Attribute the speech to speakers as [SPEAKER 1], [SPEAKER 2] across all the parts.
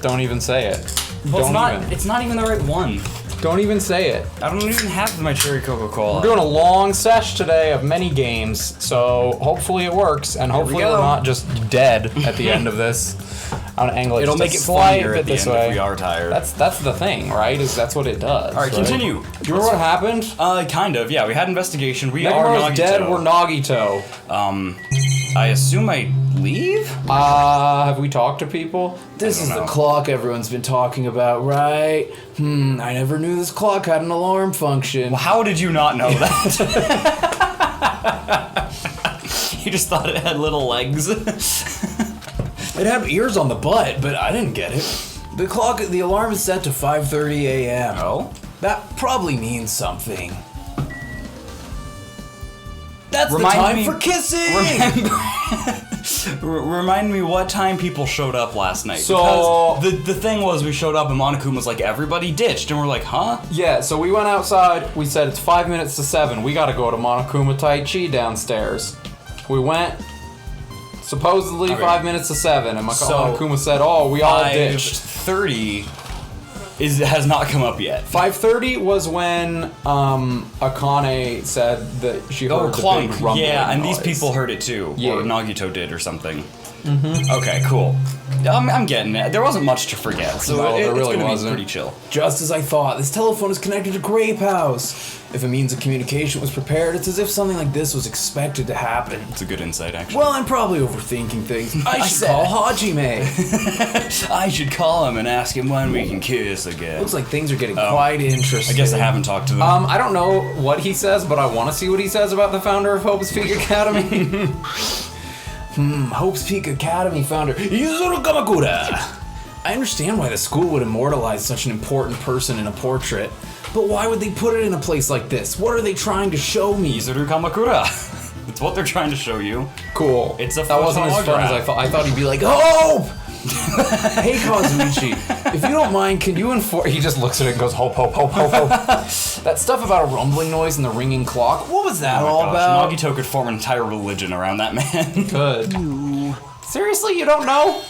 [SPEAKER 1] Don't even say it.
[SPEAKER 2] Well, it's not even the right one.
[SPEAKER 1] Don't even say it.
[SPEAKER 2] I don't even have my cherry Coca-Cola.
[SPEAKER 1] We're doing a long sesh today of many games, so hopefully it works, and hopefully we're not just dead at the end of this. I'm gonna angle it.
[SPEAKER 2] It'll
[SPEAKER 1] just
[SPEAKER 2] make
[SPEAKER 1] a
[SPEAKER 2] it
[SPEAKER 1] slight
[SPEAKER 2] funnier
[SPEAKER 1] bit
[SPEAKER 2] at the
[SPEAKER 1] this
[SPEAKER 2] end
[SPEAKER 1] way.
[SPEAKER 2] if we are tired.
[SPEAKER 1] That's the thing, right? That's what it does.
[SPEAKER 2] All right, continue.
[SPEAKER 1] Do you remember what happened?
[SPEAKER 2] Kind of. Yeah, we had investigation. We are
[SPEAKER 1] Negro's
[SPEAKER 2] Nagito.
[SPEAKER 1] dead. We're Nagito.
[SPEAKER 2] I assume I leave?
[SPEAKER 1] Have we talked to people?
[SPEAKER 3] This is the clock everyone's been talking about, right? I never knew this clock had an alarm function.
[SPEAKER 2] Well, how did you not know that? You just thought it had little legs.
[SPEAKER 3] It had ears on the butt, but I didn't get it. The alarm is set to 5:30 a.m.
[SPEAKER 2] Oh?
[SPEAKER 3] That probably means something. That's
[SPEAKER 2] Remind
[SPEAKER 3] the time
[SPEAKER 2] me-
[SPEAKER 3] for kissing!
[SPEAKER 2] Remind me what time people showed up last night.
[SPEAKER 1] So-
[SPEAKER 2] Because the thing was, we showed up and Monokuma was like, everybody ditched. And we're like, huh?
[SPEAKER 1] Yeah, so we went outside. We said it's 5 minutes to 7. We gotta go to Monokuma Tai Chi downstairs. We went. Supposedly
[SPEAKER 2] Okay.
[SPEAKER 1] 5 minutes to 7, and
[SPEAKER 2] So,
[SPEAKER 1] Monokuma said, "Oh, we all ditched."
[SPEAKER 2] 5:30 has not come up yet.
[SPEAKER 1] 5:30 was when Akane said that she heard
[SPEAKER 2] Oh,
[SPEAKER 1] the
[SPEAKER 2] clunk.
[SPEAKER 1] big rumbling
[SPEAKER 2] Yeah, and these
[SPEAKER 1] noise.
[SPEAKER 2] people heard it too.
[SPEAKER 1] Yeah.
[SPEAKER 2] Or Nagito did or something. Okay, cool. I'm getting it. There wasn't much to forget, so
[SPEAKER 1] No, there
[SPEAKER 2] it's
[SPEAKER 1] really
[SPEAKER 2] gonna
[SPEAKER 1] wasn't.
[SPEAKER 2] be pretty chill.
[SPEAKER 3] Just as I thought, this telephone is connected to Grape House. If a means of communication was prepared, it's as if something like this was expected to happen.
[SPEAKER 2] It's a good insight, actually.
[SPEAKER 3] Well, I'm probably overthinking things. I should
[SPEAKER 2] said-
[SPEAKER 3] call Hajime.
[SPEAKER 2] I should call him and ask him when we can kiss again.
[SPEAKER 3] Looks like things are getting quite interesting.
[SPEAKER 2] I guess I haven't talked to them.
[SPEAKER 1] I don't know what he says, but I want to see what he says about the founder of Hope's Peak Academy.
[SPEAKER 3] Hope's Peak Academy founder Yuzuru Kamakura. I understand why the school would immortalize such an important person in a portrait, but why would they put it in a place like this? What are they trying to show me?
[SPEAKER 2] Yuzuru Kamakura. It's what they're trying to show you.
[SPEAKER 1] Cool.
[SPEAKER 2] It's a
[SPEAKER 1] that wasn't as fun as I
[SPEAKER 2] photograph.
[SPEAKER 1] thought. I thought he'd be like,
[SPEAKER 3] Hope! Hey Kazuichi, if you don't mind,
[SPEAKER 1] "Can you enforce?" He just looks at it and goes, "Hope, hope, hope, hope, hope."
[SPEAKER 3] that stuff about a rumbling noise and the ringing clock, what was that all about?
[SPEAKER 2] Nagito could form an entire religion around that man.
[SPEAKER 1] Good. Seriously, you don't know?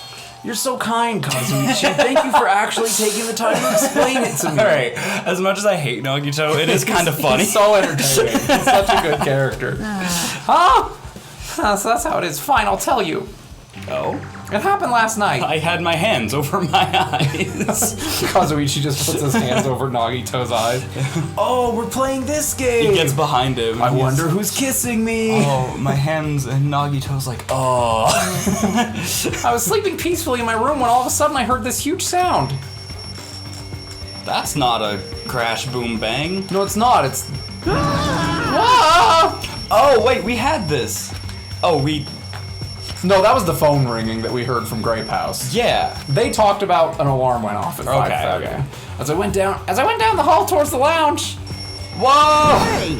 [SPEAKER 3] You're so kind, Kazuichi. Thank you for actually taking the time to explain it to me.
[SPEAKER 2] Alright, as much as I hate Nagito, it is kind of funny.
[SPEAKER 1] He's so entertaining. He's such a good character. Huh? So that's how it is. Fine, I'll tell you.
[SPEAKER 2] Oh?
[SPEAKER 1] It happened last night.
[SPEAKER 2] I had my hands over my eyes.
[SPEAKER 1] Kazuichi just puts his hands over Nagito's eyes.
[SPEAKER 3] Oh, we're playing this game.
[SPEAKER 2] He gets behind him.
[SPEAKER 3] I wonder who's kissing me.
[SPEAKER 2] Oh, my hands, and Nagito's like, oh.
[SPEAKER 1] I was sleeping peacefully in my room when all of a sudden I heard this huge sound.
[SPEAKER 2] That's not a crash, boom, bang.
[SPEAKER 1] No, it's not. It's... Ah!
[SPEAKER 2] Oh, wait, we had this. Oh,
[SPEAKER 1] No, that was the phone ringing that we heard from Grape House.
[SPEAKER 2] yeah.
[SPEAKER 1] They talked about an alarm went off at 5:30.
[SPEAKER 2] Okay.
[SPEAKER 1] As I went down the hall towards the lounge. Whoa!
[SPEAKER 4] Hey,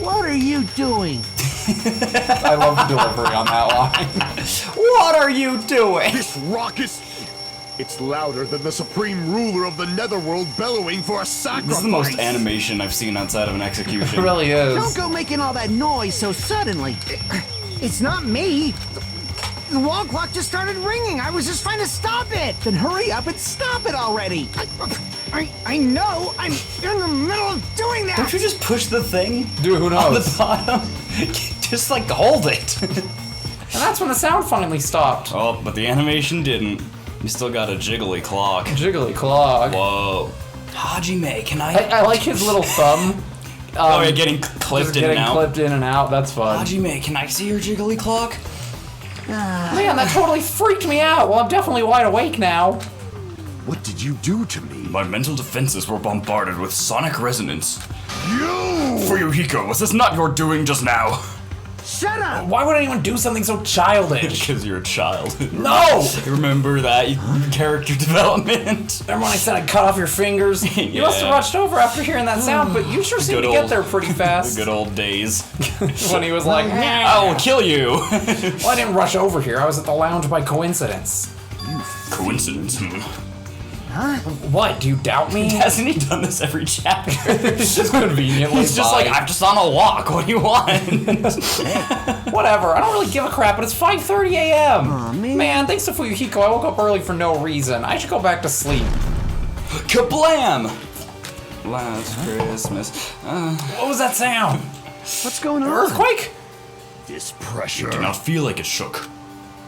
[SPEAKER 4] what are you doing?
[SPEAKER 1] I love the delivery on that line.
[SPEAKER 2] What are you doing?
[SPEAKER 5] This raucous... It's louder than the supreme ruler of the netherworld bellowing for a sacrifice.
[SPEAKER 2] This is the most animation I've seen outside of an execution.
[SPEAKER 1] It really is.
[SPEAKER 4] Don't go making all that noise so suddenly. It's not me. The wall clock just started ringing. I was just trying to stop it. Then hurry up and stop it already. I know. I'm in the middle of doing that.
[SPEAKER 2] Don't you just push the thing
[SPEAKER 1] Dude, who
[SPEAKER 2] on
[SPEAKER 1] knows?
[SPEAKER 2] the bottom? Just like hold it.
[SPEAKER 1] And that's when the sound finally stopped.
[SPEAKER 2] Oh, but the animation didn't. You still got a jiggly clock.
[SPEAKER 1] Jiggly clock.
[SPEAKER 2] Whoa. Hajime, can I...
[SPEAKER 1] I like his little thumb.
[SPEAKER 2] Oh, you're getting clipped in and
[SPEAKER 1] Getting
[SPEAKER 2] out.
[SPEAKER 1] clipped in and out. That's fun.
[SPEAKER 2] Hajime, can I see your jiggly clock?
[SPEAKER 1] Man, that totally freaked me out. Well, I'm definitely wide awake now.
[SPEAKER 5] What did you do to me?
[SPEAKER 2] My mental defenses were bombarded with sonic resonance.
[SPEAKER 5] You!
[SPEAKER 2] Fuyuhiko, was this not your doing just now?
[SPEAKER 4] Shut up.
[SPEAKER 1] Why would anyone do something so childish?
[SPEAKER 2] Because you're a child.
[SPEAKER 1] No!
[SPEAKER 2] Remember that character development?
[SPEAKER 1] Remember when I said I'd cut off your fingers? You must have
[SPEAKER 2] Yeah.
[SPEAKER 1] rushed over after hearing that sound, but you sure seemed
[SPEAKER 2] Good
[SPEAKER 1] to get
[SPEAKER 2] old-
[SPEAKER 1] there pretty fast.
[SPEAKER 2] The good old days.
[SPEAKER 1] When he was like,
[SPEAKER 2] I will kill you.
[SPEAKER 1] well, I didn't rush over here. I was at the lounge by coincidence.
[SPEAKER 2] Coincidence.
[SPEAKER 1] What? Do you doubt me?
[SPEAKER 2] Hasn't he done this every chapter?
[SPEAKER 1] It's just conveniently.
[SPEAKER 2] He's just like, I'm just on a walk. What do you want?
[SPEAKER 1] Whatever. I don't really give a crap, but it's 5:30 a.m.
[SPEAKER 4] Aw, man.
[SPEAKER 1] Man, thanks to Fuyuhiko, I woke up early for no reason. I should go back to sleep.
[SPEAKER 2] Kablam! Last Christmas.
[SPEAKER 1] What was that sound?
[SPEAKER 4] What's going on?
[SPEAKER 1] Earthquake?
[SPEAKER 5] This pressure.
[SPEAKER 2] Do not feel like it shook.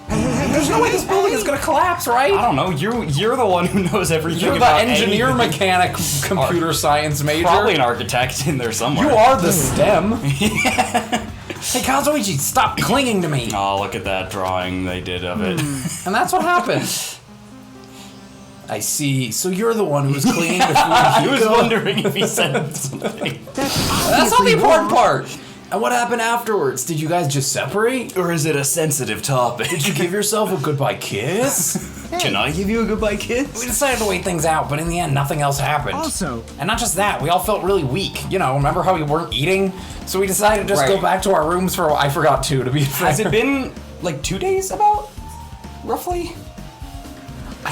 [SPEAKER 1] There's no way this building is gonna collapse, right?
[SPEAKER 2] I don't know. You're the one who knows everything.
[SPEAKER 1] You're the
[SPEAKER 2] about
[SPEAKER 1] engineer,
[SPEAKER 2] anything.
[SPEAKER 1] mechanic, computer science major.
[SPEAKER 2] Probably an architect in there somewhere.
[SPEAKER 1] You are the STEM. Hey, Kazuichi, stop clinging to me.
[SPEAKER 2] Oh, look at that drawing they did of it.
[SPEAKER 1] And that's what happened. I see. So you're the one who was clinging to Fuyuhiko.
[SPEAKER 2] I was wondering if he said something.
[SPEAKER 1] That's not the important part. And what happened afterwards? Did you guys just separate?
[SPEAKER 2] Or is it a sensitive topic?
[SPEAKER 1] Did you give yourself a goodbye kiss?
[SPEAKER 2] Can I give you a goodbye
[SPEAKER 1] We
[SPEAKER 2] kiss?
[SPEAKER 1] decided to wait things out, but in the end, nothing else happened.
[SPEAKER 4] Also,
[SPEAKER 1] And not just that, we all felt really weak. You know, remember how we weren't eating? So we decided to just go
[SPEAKER 2] Right.
[SPEAKER 1] back to our rooms for, I forgot to be fair.
[SPEAKER 2] Has it been like 2 days about? Roughly?
[SPEAKER 1] I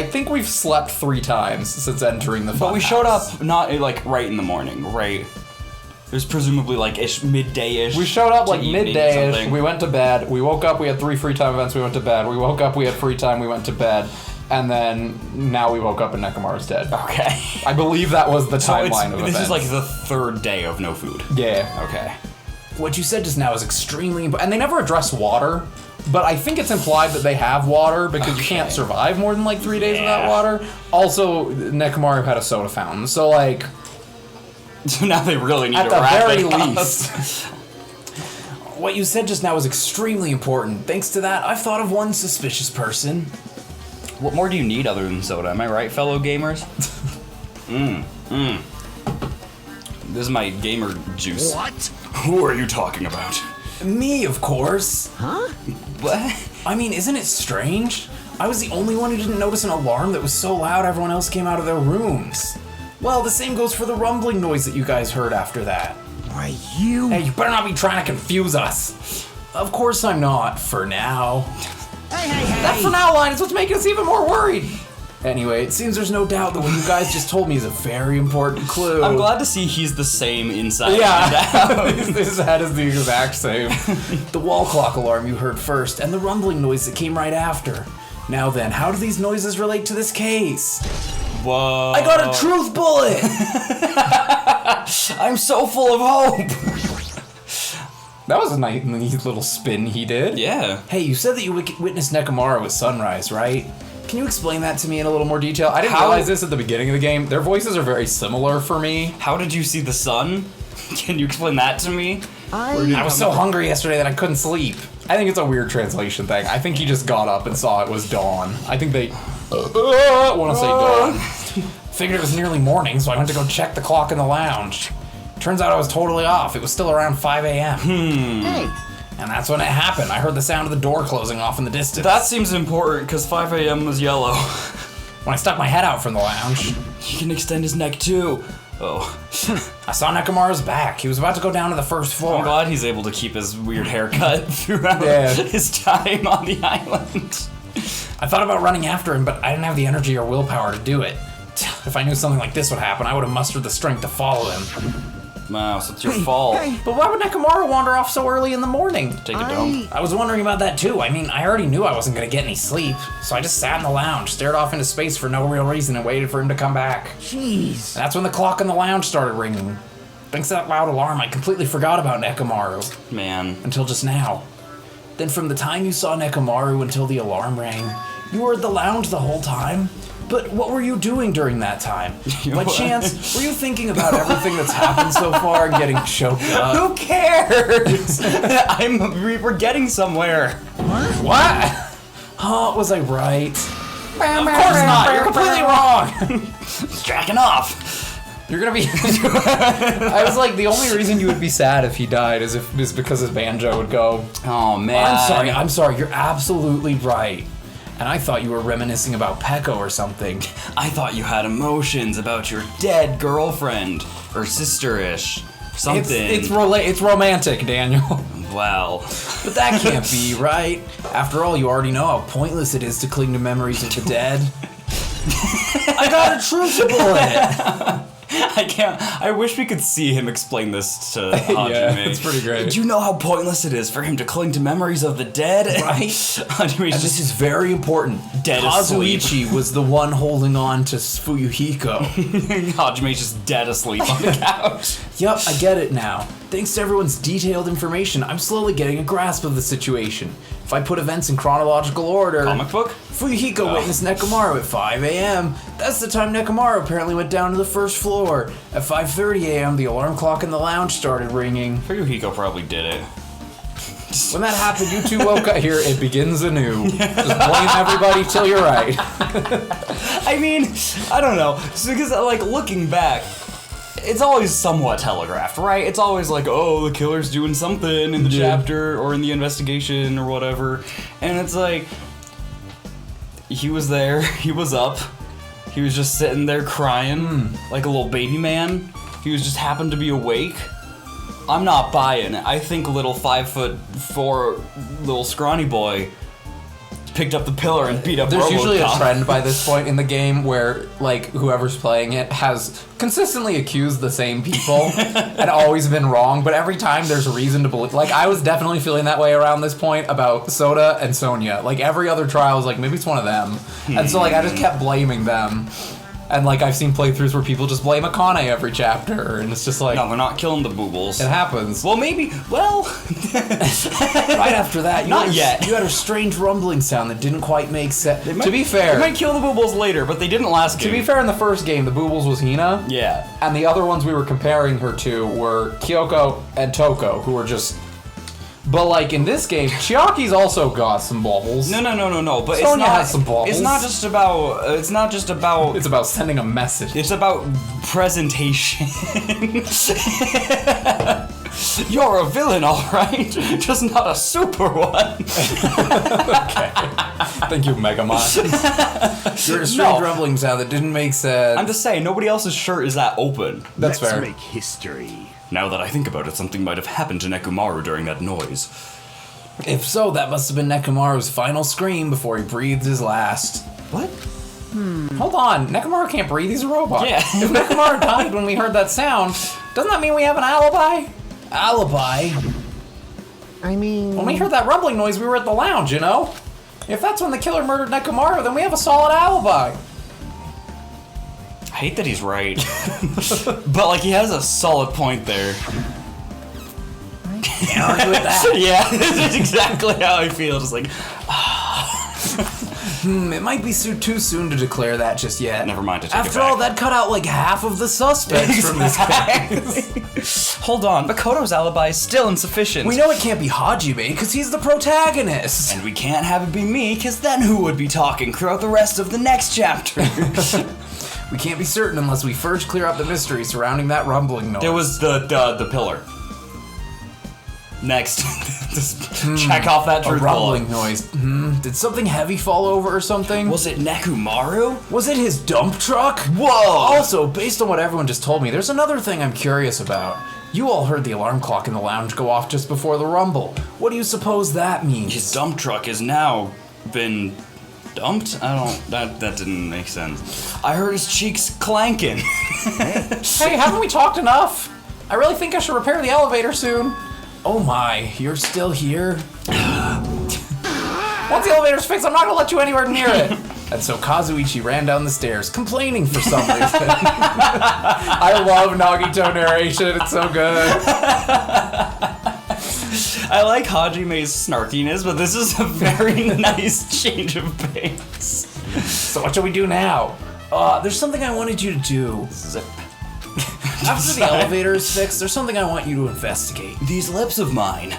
[SPEAKER 1] think we've slept 3 times since entering the
[SPEAKER 2] But we
[SPEAKER 1] funhouse.
[SPEAKER 2] showed up not like right in the morning, right? It was presumably like midday-ish.
[SPEAKER 1] We showed up
[SPEAKER 2] to
[SPEAKER 1] like
[SPEAKER 2] evening
[SPEAKER 1] midday-ish,
[SPEAKER 2] something.
[SPEAKER 1] we went to bed, we woke up, we had 3 free time events, we went to bed, we woke up, we had free time, we went to bed, and then now we woke up and Nekomaru's dead.
[SPEAKER 2] Okay.
[SPEAKER 1] I believe that was the
[SPEAKER 2] So
[SPEAKER 1] timeline of
[SPEAKER 2] this
[SPEAKER 1] events.
[SPEAKER 2] is like the 3rd day of no food.
[SPEAKER 1] Yeah.
[SPEAKER 2] Okay.
[SPEAKER 1] What you said just now is extremely important, and they never address water, but I think it's implied that they have water because you can't survive more than like 3 days without
[SPEAKER 2] Yeah.
[SPEAKER 1] water. Also, Nekomaru had a soda fountain, so like,
[SPEAKER 2] So now they really need
[SPEAKER 1] at
[SPEAKER 2] to
[SPEAKER 1] the
[SPEAKER 2] wrap
[SPEAKER 1] very
[SPEAKER 2] it up.
[SPEAKER 1] least. What you said just now is extremely important. Thanks to that, I've thought of one suspicious person.
[SPEAKER 2] What more do you need other than soda? Am I right, fellow gamers? This is my gamer juice.
[SPEAKER 5] What?
[SPEAKER 2] Who are you talking about?
[SPEAKER 1] Me, of course.
[SPEAKER 2] What?
[SPEAKER 1] I mean, isn't it strange? I was the only one who didn't notice an alarm that was so loud everyone else came out of their rooms. Well, the same goes for the rumbling noise that you guys heard after that.
[SPEAKER 4] why you?
[SPEAKER 1] Hey, you better not be trying to confuse us. Of course I'm not, for now.
[SPEAKER 4] Hey,
[SPEAKER 1] That for now line is what's making us even more worried. Anyway, it seems there's no doubt that what you guys just told me is a very important clue.
[SPEAKER 2] I'm glad to see he's the same inside and
[SPEAKER 1] Yeah,
[SPEAKER 2] out.
[SPEAKER 1] his head is the exact same. The wall clock alarm you heard first, and the rumbling noise that came right after. Now then, how do these noises relate to this case?
[SPEAKER 2] Whoa.
[SPEAKER 1] I got a truth bullet!
[SPEAKER 2] I'm so full of hope.
[SPEAKER 1] That was a nice little spin he did.
[SPEAKER 2] Yeah.
[SPEAKER 1] Hey, you said that you witnessed Nekomaru at sunrise, right? Can you explain that to me in a little more detail? I didn't
[SPEAKER 2] How-
[SPEAKER 1] realize this at the beginning of the game. Their voices are very similar for me.
[SPEAKER 2] How did you see the sun? Can you explain that to me?
[SPEAKER 1] I was so hungry yesterday that I couldn't sleep. I think it's a weird translation thing. I think he just got up and saw it was dawn. I think they want to say dawn. Figured it was nearly morning, so I went to go check the clock in the lounge. Turns out I was totally off. It was still around 5 a.m.
[SPEAKER 4] Hey,
[SPEAKER 1] And that's when it happened. I heard the sound of the door closing off in the distance.
[SPEAKER 2] That seems important because 5 a.m. was yellow.
[SPEAKER 1] When I stuck my head out from the lounge,
[SPEAKER 2] He can extend his neck too. Oh.
[SPEAKER 1] I saw Nekomaru's back. He was about to go down to the first floor.
[SPEAKER 2] I'm glad he's able to keep his weird haircut throughout
[SPEAKER 1] Yeah.
[SPEAKER 2] his time on the island.
[SPEAKER 1] I thought about running after him, but I didn't have the energy or willpower to do it. If I knew something like this would happen, I would have mustered the strength to follow him.
[SPEAKER 2] Wow, so it's your fault.
[SPEAKER 4] hey,
[SPEAKER 1] But why would Nekomaru wander off so early in the morning?
[SPEAKER 2] Take a dump.
[SPEAKER 1] I was wondering about that too. I mean, I already knew I wasn't gonna get any sleep, so I just sat in the lounge, stared off into space for no real reason, and waited for him to come back.
[SPEAKER 4] jeez.
[SPEAKER 1] And that's when the clock in the lounge started ringing. Thanks to that loud alarm, I completely forgot about Nekomaru.
[SPEAKER 2] Man.
[SPEAKER 1] Until just now. Then from the time you saw Nekomaru until the alarm rang, you were at the lounge the whole time? But what were you doing during that time? By chance, were you thinking about everything that's happened so far and getting choked up?
[SPEAKER 2] Who cares? We're getting somewhere.
[SPEAKER 1] What? Huh, was I right? Of course not, you're completely wrong!
[SPEAKER 2] Jacking off.
[SPEAKER 1] You're gonna be. I was like, the only reason you would be sad if he died is because his banjo would go.
[SPEAKER 2] Oh man.
[SPEAKER 1] I'm sorry, you're absolutely right. And I thought you were reminiscing about Peko or something.
[SPEAKER 2] I thought you had emotions about your dead girlfriend or sister-ish. Something.
[SPEAKER 1] It's romantic, Daniel.
[SPEAKER 2] Wow.
[SPEAKER 3] But that can't be, right? After all, you already know how pointless it is to cling to memories of the dead. I got a truth bullet!
[SPEAKER 2] I can't. I wish we could see him explain this to Hajime.
[SPEAKER 1] Yeah, it's pretty great.
[SPEAKER 2] Do you know how pointless it is for him to cling to memories of the dead?
[SPEAKER 3] Right?
[SPEAKER 2] Hajime's
[SPEAKER 3] And
[SPEAKER 2] just
[SPEAKER 3] this is very important.
[SPEAKER 2] Dead asleep.
[SPEAKER 3] Kazuichi was the one holding on to Fuyuhiko.
[SPEAKER 2] Hajime's just dead asleep on the couch.
[SPEAKER 3] Yup, I get it now. Thanks to everyone's detailed information, I'm slowly getting a grasp of the situation. If I put events in chronological order...
[SPEAKER 2] Comic book?
[SPEAKER 3] Fuyuhiko witnessed Nekomaru at 5 a.m. That's the time Nekomaru apparently went down to the first floor. At 5:30 a.m., the alarm clock in the lounge started ringing.
[SPEAKER 2] Fuyuhiko probably did it.
[SPEAKER 3] When that happened, you two woke up. Here, it begins anew. Just blame everybody till you're right.
[SPEAKER 2] I mean, I don't know. Because, like, looking back, it's always somewhat telegraphed, right? It's always like, oh, the killer's doing something in the chapter or in the investigation or whatever. And it's like, he was there, he was up, he was just sitting there crying like a little baby man. He was just happened to be awake. I'm not buying it. I think little 5'4" little scrawny boy picked up the pillar and beat up
[SPEAKER 1] There's usually a
[SPEAKER 2] RoboCop.
[SPEAKER 1] trend by this point in the game where, like, whoever's playing it has consistently accused the same people and always been wrong, but every time there's a reason to believe. Like, I was definitely feeling that way around this point about Soda and Sonya. Like, every other trial was like, maybe it's one of them. And so, like, I just kept blaming them. And, like, I've seen playthroughs where people just blame Akane every chapter, and it's just like...
[SPEAKER 2] No, they're not killing the boobles.
[SPEAKER 1] It happens.
[SPEAKER 2] Well, maybe. Well,
[SPEAKER 3] Right after that,
[SPEAKER 2] Not
[SPEAKER 3] you
[SPEAKER 2] yet.
[SPEAKER 3] had a strange rumbling sound that didn't quite make sense.
[SPEAKER 1] To be fair...
[SPEAKER 2] they might kill the boobles later, but they didn't last game.
[SPEAKER 1] To be fair, in the first game, the Boobles was Hina.
[SPEAKER 2] Yeah.
[SPEAKER 1] And the other ones we were comparing her to were Kyoko and Toko, who were just... But, like, in this game, Chiaki's also got some baubles.
[SPEAKER 2] No. But
[SPEAKER 1] Sonya
[SPEAKER 2] it's not.
[SPEAKER 1] has some balls.
[SPEAKER 2] It's not just about. It's not just about.
[SPEAKER 1] It's about sending a message.
[SPEAKER 2] It's about presentation. You're a villain, all right. Just not a super one.
[SPEAKER 1] Thank you, Megamon.
[SPEAKER 3] You heard a strange
[SPEAKER 2] No.
[SPEAKER 3] rumbling sound that didn't make sense.
[SPEAKER 2] I'm just saying, nobody else's shirt is that open.
[SPEAKER 1] That's
[SPEAKER 5] Let's
[SPEAKER 1] fair.
[SPEAKER 5] make history.
[SPEAKER 2] Now that I think about it, something might have happened to Nekomaru during that noise.
[SPEAKER 3] If so, that must have been Nekomaru's final scream before he breathed his last.
[SPEAKER 2] What?
[SPEAKER 1] Hold on, Nekomaru can't breathe, he's a robot.
[SPEAKER 2] Yeah.
[SPEAKER 1] If Nekomaru died when we heard that sound, doesn't that mean we have an alibi?
[SPEAKER 3] Alibi?
[SPEAKER 4] I mean...
[SPEAKER 1] When we heard that rumbling noise, we were at the lounge, you know? If that's when the killer murdered Nekomaru, then we have a solid alibi.
[SPEAKER 2] I hate that he's right. But, like, he has a solid point there.
[SPEAKER 3] Can't argue with that.
[SPEAKER 2] Yeah, this is exactly how I feel. Just like,
[SPEAKER 3] It might be too soon to declare that just yet.
[SPEAKER 2] never mind to take
[SPEAKER 3] After
[SPEAKER 2] it back.
[SPEAKER 3] all, that cut out like half of the suspects from this case.
[SPEAKER 2] Hold on, Makoto's alibi is still insufficient.
[SPEAKER 3] We know it can't be Hajime because he's the protagonist.
[SPEAKER 2] And we can't have it be me, because then who would be talking throughout the rest of the next chapter?
[SPEAKER 3] We can't be certain unless we first clear up the mystery surrounding that rumbling noise.
[SPEAKER 2] There was the pillar. Next. Just check off that
[SPEAKER 3] a
[SPEAKER 2] truth
[SPEAKER 3] rumbling
[SPEAKER 2] bullet.
[SPEAKER 3] noise. Did something heavy fall over or something?
[SPEAKER 2] Was it Nekomaru?
[SPEAKER 3] Was it his dump truck?
[SPEAKER 2] Whoa!
[SPEAKER 3] Also, based on what everyone just told me, there's another thing I'm curious about. You all heard the alarm clock in the lounge go off just before the rumble. What do you suppose that means?
[SPEAKER 2] His dump truck has now been dumped? That didn't make sense. I heard his cheeks clanking.
[SPEAKER 1] Hey, haven't we talked enough? I really think I should repair the elevator soon.
[SPEAKER 3] Oh my, you're still here?
[SPEAKER 1] Once the elevator's fixed, I'm not gonna let you anywhere near it.
[SPEAKER 3] And so Kazuichi ran down the stairs, complaining for some reason.
[SPEAKER 1] I love Nagito narration, it's so good.
[SPEAKER 2] I like Hajime's snarkiness, but this is a very nice change of pace.
[SPEAKER 3] So what shall we do now? There's something I wanted you to do.
[SPEAKER 2] Zip.
[SPEAKER 3] After the elevator is fixed, there's something I want you to investigate.
[SPEAKER 2] These lips of mine.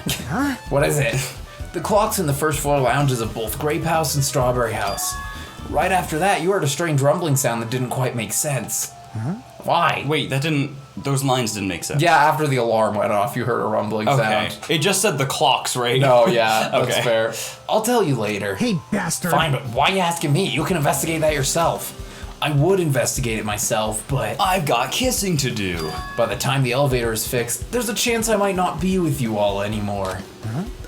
[SPEAKER 3] What is it? The clocks in the first floor lounges of both Grape House and Strawberry House. Right after that, you heard a strange rumbling sound that didn't quite make sense. Why?
[SPEAKER 2] Wait, those lines didn't make sense.
[SPEAKER 1] Yeah, after the alarm went off, you heard a rumbling
[SPEAKER 2] Okay.
[SPEAKER 1] sound.
[SPEAKER 2] It just said the clocks, right?
[SPEAKER 1] No, yeah, that's
[SPEAKER 2] Okay.
[SPEAKER 1] fair.
[SPEAKER 3] I'll tell you later.
[SPEAKER 4] Hey, bastard.
[SPEAKER 3] Fine, but why are you asking me? You can investigate that yourself. I would investigate it myself, but
[SPEAKER 2] I've got kissing to do.
[SPEAKER 3] by the time the elevator is fixed, there's a chance I might not be with you all anymore.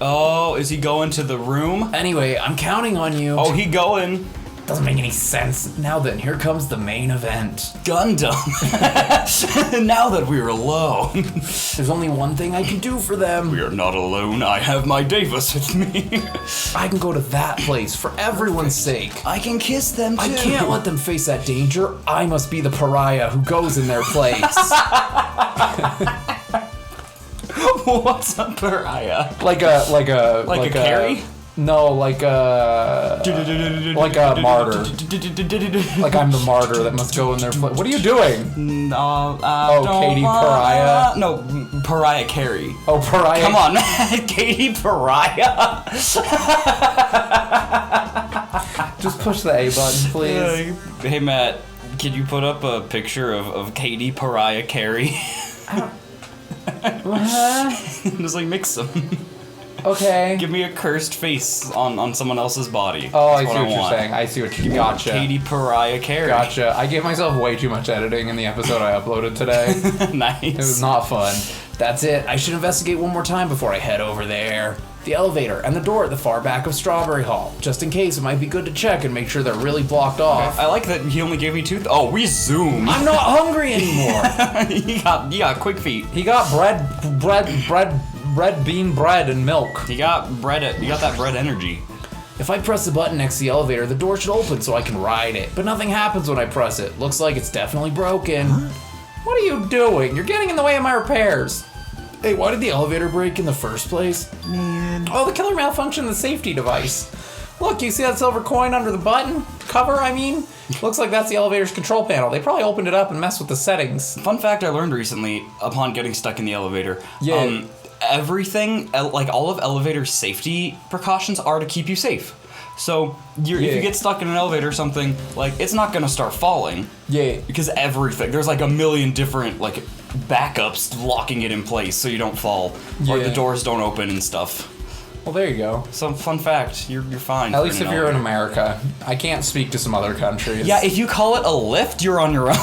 [SPEAKER 2] Oh, is he going to the room?
[SPEAKER 3] Anyway, I'm counting on you.
[SPEAKER 2] Oh, he going.
[SPEAKER 3] Doesn't make any sense. Now then, here comes the main event.
[SPEAKER 2] Gundam. Now that we're alone.
[SPEAKER 3] There's only one thing I can do for them.
[SPEAKER 2] We are not alone. I have my Davis with me.
[SPEAKER 3] I can go to that place for everyone's sake.
[SPEAKER 2] I can kiss them too.
[SPEAKER 3] I can't let them face that danger. I must be the pariah who goes in their place.
[SPEAKER 2] What's a pariah?
[SPEAKER 3] like a
[SPEAKER 2] carry?
[SPEAKER 3] No, like a martyr. Like I'm the martyr that must go in their place. What are you doing?
[SPEAKER 2] No,
[SPEAKER 3] Katie Pariah?
[SPEAKER 2] No, Pariah Carey.
[SPEAKER 3] Oh, pariah.
[SPEAKER 2] Come on, Katie Pariah.
[SPEAKER 3] Just push the A button, please.
[SPEAKER 2] Hey, Matt, can you put up a picture of Katie Pariah Carey? Just like mix them.
[SPEAKER 3] Okay.
[SPEAKER 2] Give me a cursed face on someone else's body.
[SPEAKER 3] Oh,
[SPEAKER 2] That's
[SPEAKER 3] I see what you're
[SPEAKER 2] want.
[SPEAKER 3] saying. I see what you gotcha.
[SPEAKER 2] Katie Pariah Carey.
[SPEAKER 3] Gotcha. I gave myself way too much editing in the episode I uploaded today.
[SPEAKER 2] Nice.
[SPEAKER 3] It was not fun. That's it. I should investigate one more time before I head over there. The elevator and the door at the far back of Strawberry Hall. Just in case, it might be good to check and make sure they're really blocked off.
[SPEAKER 2] I like that he only gave me two. Oh, we zoom.
[SPEAKER 3] I'm not hungry anymore.
[SPEAKER 2] he got quick feet.
[SPEAKER 3] He got red bean bread and milk.
[SPEAKER 2] He got bread. You got that bread energy.
[SPEAKER 3] If I press the button next to the elevator, the door should open so I can ride it. But nothing happens when I press it. Looks like it's definitely broken. What are you doing? You're getting in the way of my repairs. Hey, why did the elevator break in the first place?
[SPEAKER 4] Man.
[SPEAKER 3] Oh, the killer malfunctioned the safety device. Look, you see that silver coin under the button? Cover, I mean? Looks like that's the elevator's control panel. They probably opened it up and messed with the settings.
[SPEAKER 2] Fun fact I learned recently upon getting stuck in the elevator.
[SPEAKER 3] Yeah.
[SPEAKER 2] Everything, like all of elevator safety precautions are to keep you safe. So if you get stuck in an elevator or something, like it's not gonna start falling.
[SPEAKER 3] Yeah.
[SPEAKER 2] Because there's like a million different like backups locking it in place so you don't fall or the
[SPEAKER 3] Yeah.
[SPEAKER 2] doors don't open and stuff.
[SPEAKER 3] Well, there you go.
[SPEAKER 2] Some fun fact, you're fine.
[SPEAKER 3] At
[SPEAKER 2] for
[SPEAKER 3] least
[SPEAKER 2] an
[SPEAKER 3] if you're in
[SPEAKER 2] elevator.
[SPEAKER 3] America. I can't speak to some other countries.
[SPEAKER 2] Yeah, if you call it a lift, you're on your own.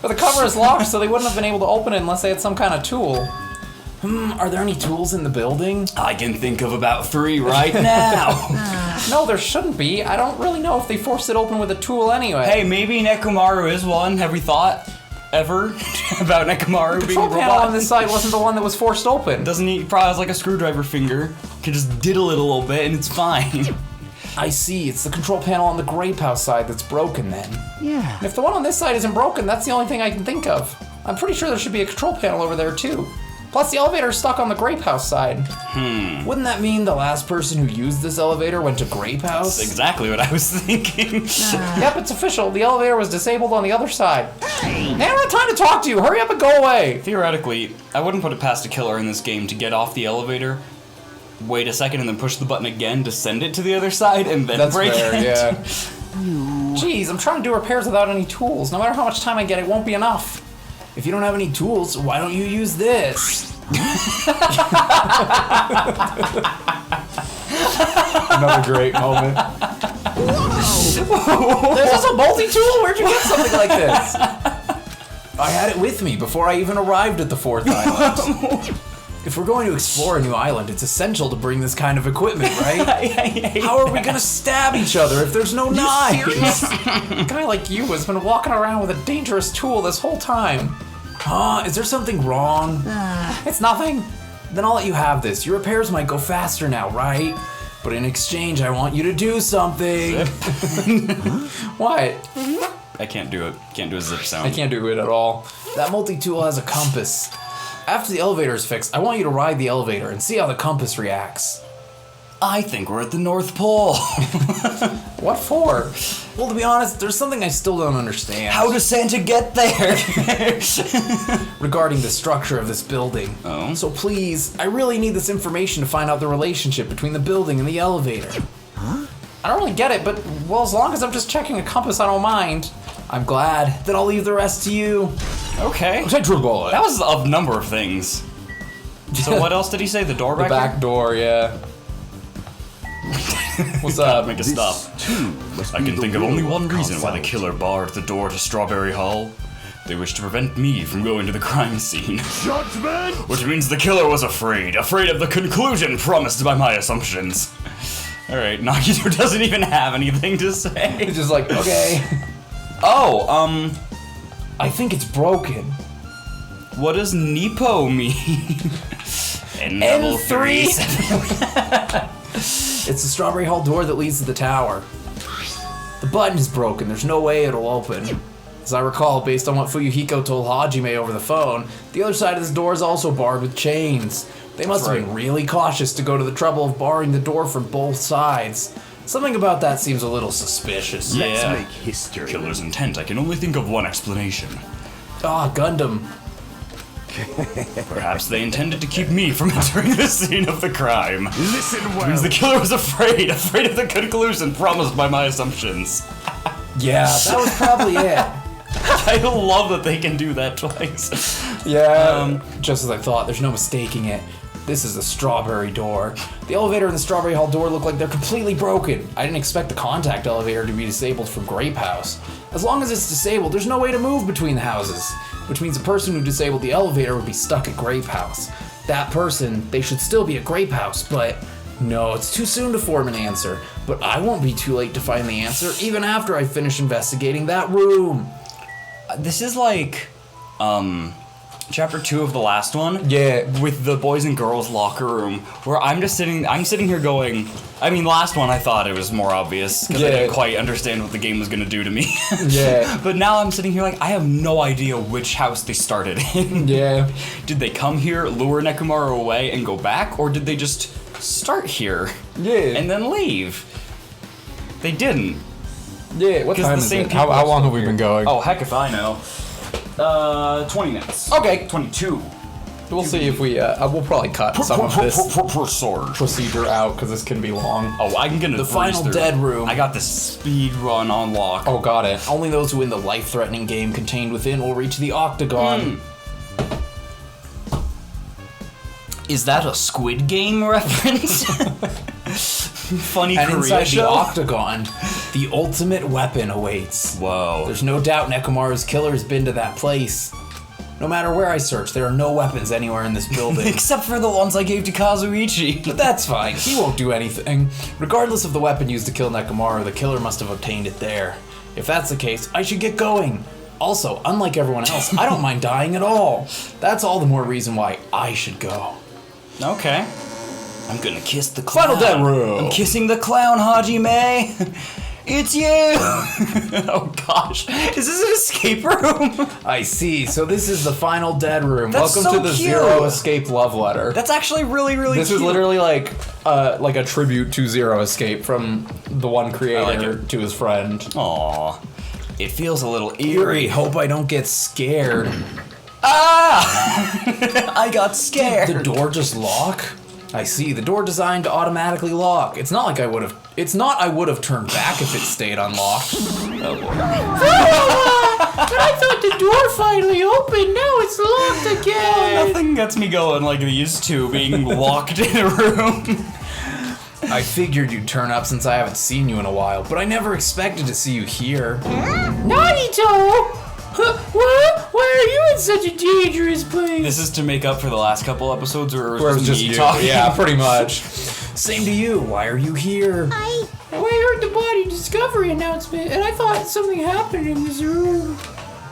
[SPEAKER 3] But the cover is locked, so they wouldn't have been able to open it unless they had some kind of tool. Are there any tools in the building?
[SPEAKER 2] I can think of about 3 right now.
[SPEAKER 3] No, there shouldn't be. I don't really know if they forced it open with a tool anyway.
[SPEAKER 2] Hey, maybe Nekomaru is one. Have we thought ever about Nekomaru
[SPEAKER 3] the
[SPEAKER 2] being a
[SPEAKER 3] control panel
[SPEAKER 2] robot?
[SPEAKER 3] on this side wasn't the one that was forced open.
[SPEAKER 2] Doesn't he probably has like a screwdriver finger? Can just diddle it a little bit and it's fine.
[SPEAKER 3] I see. It's the control panel on the grape house side that's broken then.
[SPEAKER 4] Yeah.
[SPEAKER 3] And if the one on this side isn't broken, that's the only thing I can think of. I'm pretty sure there should be a control panel over there too. Plus, the elevator's stuck on the grape house side. Wouldn't that mean the last person who used this elevator went to grape house?
[SPEAKER 2] That's exactly what I was thinking.
[SPEAKER 3] Yep, it's official. The elevator was disabled on the other side. Hey, I don't have time to talk to you. Hurry up and go away.
[SPEAKER 2] Theoretically, I wouldn't put it past a killer in this game to get off the elevator, wait a second, and then push the button again to send it to the other side, and then
[SPEAKER 3] That's
[SPEAKER 2] break
[SPEAKER 3] fair,
[SPEAKER 2] it.
[SPEAKER 3] yeah. Jeez, I'm trying to do repairs without any tools. No matter how much time I get, it won't be enough. If you don't have any tools, why don't you use this? Another great moment. Whoa! This is a multi-tool? Where'd you get something like this? I had it with me before I even arrived at the 4th island. If we're going to explore a new island, it's essential to bring this kind of equipment, right? How are we gonna stab each other if there's no knives? A guy like you has been walking around with a dangerous tool this whole time. Huh? Is there something wrong? It's nothing. Then I'll let you have this. Your repairs might go faster now, right? But in exchange, I want you to do something. What?
[SPEAKER 2] I can't do it. Can't do a zip sound.
[SPEAKER 3] I can't do it at all. That multi-tool has a compass. After the elevator is fixed, I want you to ride the elevator and see how the compass reacts.
[SPEAKER 2] I think we're at the North Pole.
[SPEAKER 3] What for? Well, to be honest, there's something I still don't understand.
[SPEAKER 2] How does Santa get there?
[SPEAKER 3] Regarding the structure of this building.
[SPEAKER 2] Oh?
[SPEAKER 3] So please, I really need this information to find out the relationship between the building and the elevator. Huh? I don't really get it, but, well, as long as I'm just checking a compass, I don't mind. I'm glad. Then I'll leave the rest to you.
[SPEAKER 2] Okay.
[SPEAKER 3] That
[SPEAKER 2] That was a number of things. So what else did he say? The door
[SPEAKER 3] the
[SPEAKER 2] back
[SPEAKER 3] back door, yeah.
[SPEAKER 1] What's up?
[SPEAKER 2] Make a stop. I can think of only one reason why the
[SPEAKER 5] killer.
[SPEAKER 2] killer barred the door to Strawberry Hall. They wish to prevent me from going to the crime scene.
[SPEAKER 5] Judgment!
[SPEAKER 2] Which means the killer was afraid of the conclusion promised by my assumptions. Alright, Nagito doesn't even have anything to say.
[SPEAKER 1] It's just like, okay.
[SPEAKER 2] Oh,
[SPEAKER 1] I think it's broken.
[SPEAKER 2] what does Nepo mean? And level
[SPEAKER 1] N3.
[SPEAKER 2] 3.
[SPEAKER 1] It's the Strawberry Hall door that leads to the tower. The button is broken. There's no way it'll open. As I recall, based on what Fuyuhiko told Hajime over the phone, the other side of this door is also barred with chains. They must have been really cautious to go to the trouble of barring the door from both sides. Something about that seems a little suspicious.
[SPEAKER 5] Let's
[SPEAKER 2] Yeah.
[SPEAKER 5] make history.
[SPEAKER 2] Killer's intent, I can only think of one explanation.
[SPEAKER 1] Ah, Gundam.
[SPEAKER 2] Perhaps they intended to keep me from entering the scene of the crime.
[SPEAKER 5] Listen well.
[SPEAKER 2] Means the killer was afraid of the conclusion promised by my assumptions.
[SPEAKER 1] Yeah, that was probably it.
[SPEAKER 2] I love that they can do that twice.
[SPEAKER 1] Yeah, just as I thought, there's no mistaking it. This is the Strawberry door. The elevator and the Strawberry Hall door look like they're completely broken. I didn't expect the contact elevator to be disabled from Grape House. As long as it's disabled, there's no way to move between the houses, which means the person who disabled the elevator would be stuck at Grape House. That person, they should still be at Grape House, but no, it's too soon to form an answer. But I won't be too late to find the answer, even after I finish investigating that room.
[SPEAKER 2] This is like, chapter 2 of the last one.
[SPEAKER 1] Yeah.
[SPEAKER 2] With the boys and girls locker room, where I'm sitting here going, I mean, last one I thought it was more obvious, because I didn't quite understand what the game was gonna do to me.
[SPEAKER 1] Yeah.
[SPEAKER 2] But now I'm sitting here like, I have no idea which house they started in.
[SPEAKER 1] Yeah.
[SPEAKER 2] Did they come here, lure Nekomaru away, and go back, or did they just start here?
[SPEAKER 1] Yeah.
[SPEAKER 2] And then leave? They didn't.
[SPEAKER 1] Yeah, what
[SPEAKER 2] 'Cause
[SPEAKER 1] time
[SPEAKER 2] the
[SPEAKER 1] is
[SPEAKER 2] same
[SPEAKER 1] it?
[SPEAKER 2] people
[SPEAKER 1] How
[SPEAKER 2] are
[SPEAKER 1] long have we
[SPEAKER 2] still
[SPEAKER 1] been going?
[SPEAKER 2] Oh, heck if I know. 20 minutes.
[SPEAKER 1] Okay.
[SPEAKER 2] 22.
[SPEAKER 1] We'll see if we, we'll probably cut some of this
[SPEAKER 2] Sword.
[SPEAKER 1] procedure out, because this can be long.
[SPEAKER 2] Oh, I'm gonna
[SPEAKER 1] The
[SPEAKER 2] breeze
[SPEAKER 1] final
[SPEAKER 2] through.
[SPEAKER 1] dead room.
[SPEAKER 2] I got the speed run on lock.
[SPEAKER 1] Oh, got it. Only those who win the life-threatening game contained within will reach the octagon.
[SPEAKER 2] Is that a Squid Game reference? Funny
[SPEAKER 1] And
[SPEAKER 2] Korea
[SPEAKER 1] inside the
[SPEAKER 2] show?
[SPEAKER 1] octagon, the ultimate weapon awaits.
[SPEAKER 2] Whoa.
[SPEAKER 1] There's no doubt Nekomaru's killer has been to that place. No matter where I search, there are no weapons anywhere in this building.
[SPEAKER 2] Except for the ones I gave to Kazuichi.
[SPEAKER 1] But that's fine, he won't do anything. Regardless of the weapon used to kill Nekomaru, the killer must have obtained it there. If that's the case, I should get going. Also, unlike everyone else, I don't mind dying at all. That's all the more reason why I should go.
[SPEAKER 2] Okay. I'm gonna kiss the clown.
[SPEAKER 1] Final dead room.
[SPEAKER 2] I'm kissing the clown, Hajime. It's you! Oh gosh. Is this an escape room?
[SPEAKER 1] I see, so this is the final dead room.
[SPEAKER 2] That's
[SPEAKER 1] Welcome
[SPEAKER 2] so
[SPEAKER 1] to the
[SPEAKER 2] cute.
[SPEAKER 1] Zero Escape love letter.
[SPEAKER 2] That's actually really, really
[SPEAKER 1] This
[SPEAKER 2] cute.
[SPEAKER 1] is literally like a tribute to Zero Escape from the one creator
[SPEAKER 2] it.
[SPEAKER 1] to his friend.
[SPEAKER 2] Aww. It feels a little
[SPEAKER 1] Eerie,
[SPEAKER 2] eerie.
[SPEAKER 1] hope I don't get scared.
[SPEAKER 2] Ah! I got scared.
[SPEAKER 1] The door just lock? I see, the door designed to automatically lock. It's not I would have turned back if it stayed unlocked. But I thought the door finally opened, now it's locked again.
[SPEAKER 2] Nothing gets me going like these two being locked in a room.
[SPEAKER 1] I figured you'd turn up since I haven't seen you in a while, but I never expected to see you here. Nagito! What? Why are you in such a dangerous place?
[SPEAKER 2] This is to make up for the last couple episodes where it
[SPEAKER 1] Where
[SPEAKER 2] was
[SPEAKER 1] it's just
[SPEAKER 2] me
[SPEAKER 1] you.
[SPEAKER 2] talking.
[SPEAKER 1] Yeah, pretty much. Same to you. Why are you here?
[SPEAKER 6] I heard the body discovery announcement, and I thought something happened in this room.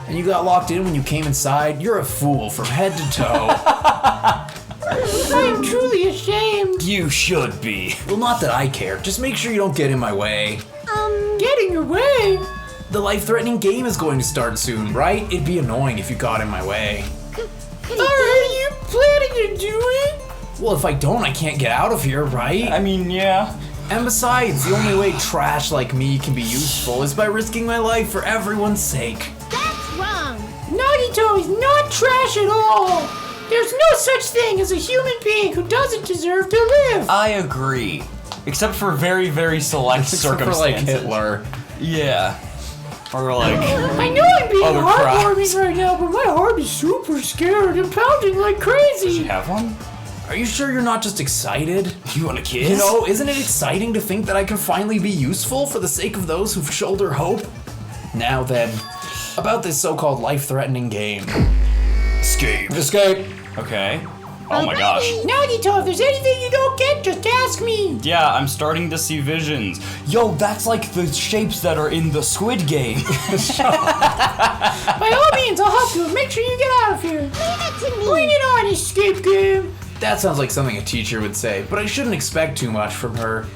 [SPEAKER 1] And you got locked in when you came inside? You're a fool from head to toe.
[SPEAKER 6] I am truly ashamed.
[SPEAKER 2] You should be.
[SPEAKER 1] Well, not that I care. Just make sure you don't get in my way.
[SPEAKER 6] Get in your way.
[SPEAKER 1] The life-threatening game is going to start soon, right? It'd be annoying if you got in my way.
[SPEAKER 6] Are you planning to do it?
[SPEAKER 1] Well, if I don't, I can't get out of here, right?
[SPEAKER 2] I mean, yeah.
[SPEAKER 1] And besides, the only way trash like me can be useful is by risking my life for everyone's sake.
[SPEAKER 6] That's wrong. Nagito is not trash at all. There's no such thing as a human being who doesn't deserve to live.
[SPEAKER 2] I agree. Except for very, very select
[SPEAKER 1] Except for, like,
[SPEAKER 2] circumstances.
[SPEAKER 1] Hitler.
[SPEAKER 2] Yeah. Or like...
[SPEAKER 6] I know I'm being
[SPEAKER 2] Other
[SPEAKER 6] heartwarming
[SPEAKER 2] cracks.
[SPEAKER 6] right now, but my heart is super scared and pounding like crazy.
[SPEAKER 2] have one?
[SPEAKER 3] Are you sure you're not just excited?
[SPEAKER 2] You want a kiss?
[SPEAKER 3] You know, isn't it exciting to think that I can finally be useful for the sake of those who shoulder hope? Now then, about this so-called life-threatening game.
[SPEAKER 2] Escape.
[SPEAKER 3] Escape.
[SPEAKER 2] Okay. Oh my gosh.
[SPEAKER 6] Nagito, if there's anything you don't get, just ask me.
[SPEAKER 2] Yeah, I'm starting to see visions. Yo, that's like the shapes that are in the Squid Game.
[SPEAKER 6] By all means, I'll help you. Make sure you get out of here.
[SPEAKER 4] Leave it to me.
[SPEAKER 6] Bring it on, escape game.
[SPEAKER 3] That sounds like something a teacher would say, but I shouldn't expect too much from her.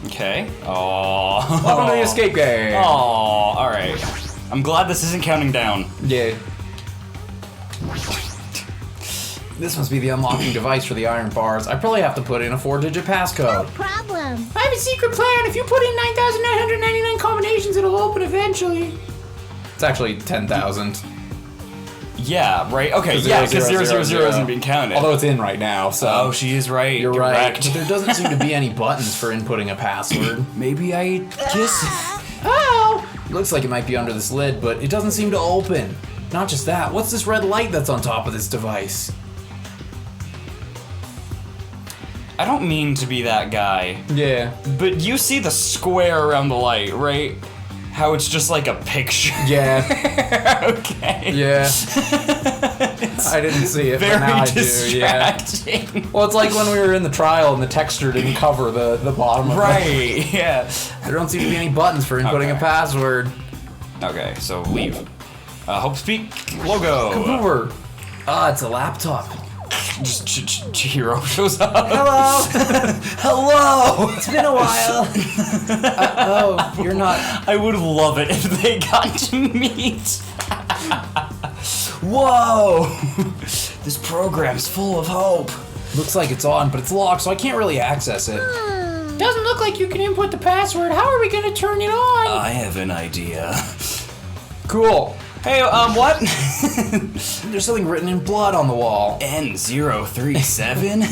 [SPEAKER 2] Okay. Oh.
[SPEAKER 3] Welcome to the escape game.
[SPEAKER 2] Oh, all right. I'm glad this isn't counting down.
[SPEAKER 3] Yeah. This must be the unlocking device for the iron bars. I probably have to put in a 4-digit passcode.
[SPEAKER 4] Problem.
[SPEAKER 6] I have a secret plan. If you put in 9,999 combinations, it'll open eventually.
[SPEAKER 3] It's actually 10,000.
[SPEAKER 2] Yeah, right. Okay, yeah, because 000 isn't being counted.
[SPEAKER 3] Although it's in right now, so.
[SPEAKER 2] Oh, she is right.
[SPEAKER 3] You're right.
[SPEAKER 2] Correct.
[SPEAKER 3] But there doesn't seem to be any buttons for inputting a password.
[SPEAKER 2] Maybe I kiss.
[SPEAKER 6] Oh!
[SPEAKER 3] Looks like it might be under this lid, but it doesn't seem to open. Not just that, what's this red light that's on top of this device?
[SPEAKER 2] I don't mean to be that guy,
[SPEAKER 3] Yeah.
[SPEAKER 2] but you see the square around the light, right? How it's just like a picture.
[SPEAKER 3] Yeah.
[SPEAKER 2] Okay.
[SPEAKER 3] Yeah. I didn't see it, but
[SPEAKER 2] Very
[SPEAKER 3] now I do. Yeah.
[SPEAKER 2] distracting.
[SPEAKER 3] Well, it's like when we were in the trial and the texture didn't cover the bottom of it.
[SPEAKER 2] Right. Yeah.
[SPEAKER 3] There don't seem to be any buttons for inputting
[SPEAKER 2] Okay.
[SPEAKER 3] a password.
[SPEAKER 2] Okay, so leave. Hope Speak logo.
[SPEAKER 3] Hoover. Ah, it's a laptop.
[SPEAKER 2] Just Chihiro shows up.
[SPEAKER 3] Hello.
[SPEAKER 2] Hello.
[SPEAKER 3] It's been a while. Oh, you're not.
[SPEAKER 2] I would love it if they got to meet. Whoa! This program's full of hope.
[SPEAKER 3] Looks like it's on, but it's locked, so I can't really access it.
[SPEAKER 6] Doesn't look like you can input the password. How are we gonna turn it on?
[SPEAKER 2] I have an idea.
[SPEAKER 3] Cool.
[SPEAKER 2] Hey, what?
[SPEAKER 3] There's something written in blood on the wall.
[SPEAKER 2] N037?